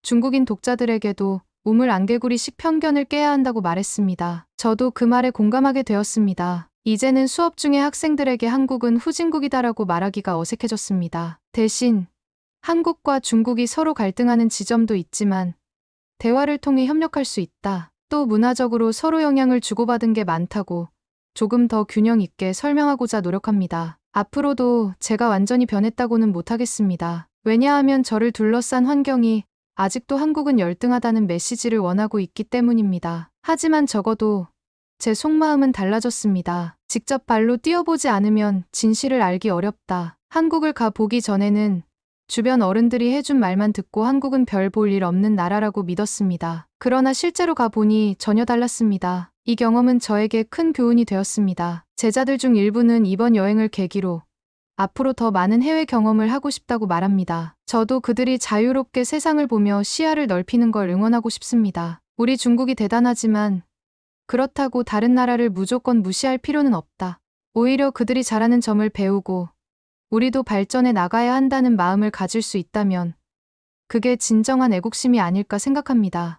중국인 독자들에게도 우물 안개구리식 편견을 깨야 한다고 말했습니다. 저도 그 말에 공감하게 되었습니다. 이제는 수업 중에 학생들에게 한국은 후진국이다라고 말하기가 어색해졌습니다. 대신 한국과 중국이 서로 갈등하는 지점도 있지만 대화를 통해 협력할 수 있다. 또 문화적으로 서로 영향을 주고받은 게 많다고 조금 더 균형 있게 설명하고자 노력합니다. 앞으로도 제가 완전히 변했다고는 못하겠습니다. 왜냐하면 저를 둘러싼 환경이 아직도 한국은 열등하다는 메시지를 원하고 있기 때문입니다. 하지만 적어도 제 속마음은 달라졌습니다. 직접 발로 뛰어보지 않으면 진실을 알기 어렵다. 한국을 가보기 전에는 주변 어른들이 해준 말만 듣고 한국은 별 볼 일 없는 나라라고 믿었습니다. 그러나 실제로 가보니 전혀 달랐습니다. 이 경험은 저에게 큰 교훈이 되었습니다. 제자들 중 일부는 이번 여행을 계기로 앞으로 더 많은 해외 경험을 하고 싶다고 말합니다. 저도 그들이 자유롭게 세상을 보며 시야를 넓히는 걸 응원하고 싶습니다. 우리 중국이 대단하지만 그렇다고 다른 나라를 무조건 무시할 필요는 없다. 오히려 그들이 잘하는 점을 배우고 우리도 발전해 나가야 한다는 마음을 가질 수 있다면 그게 진정한 애국심이 아닐까 생각합니다.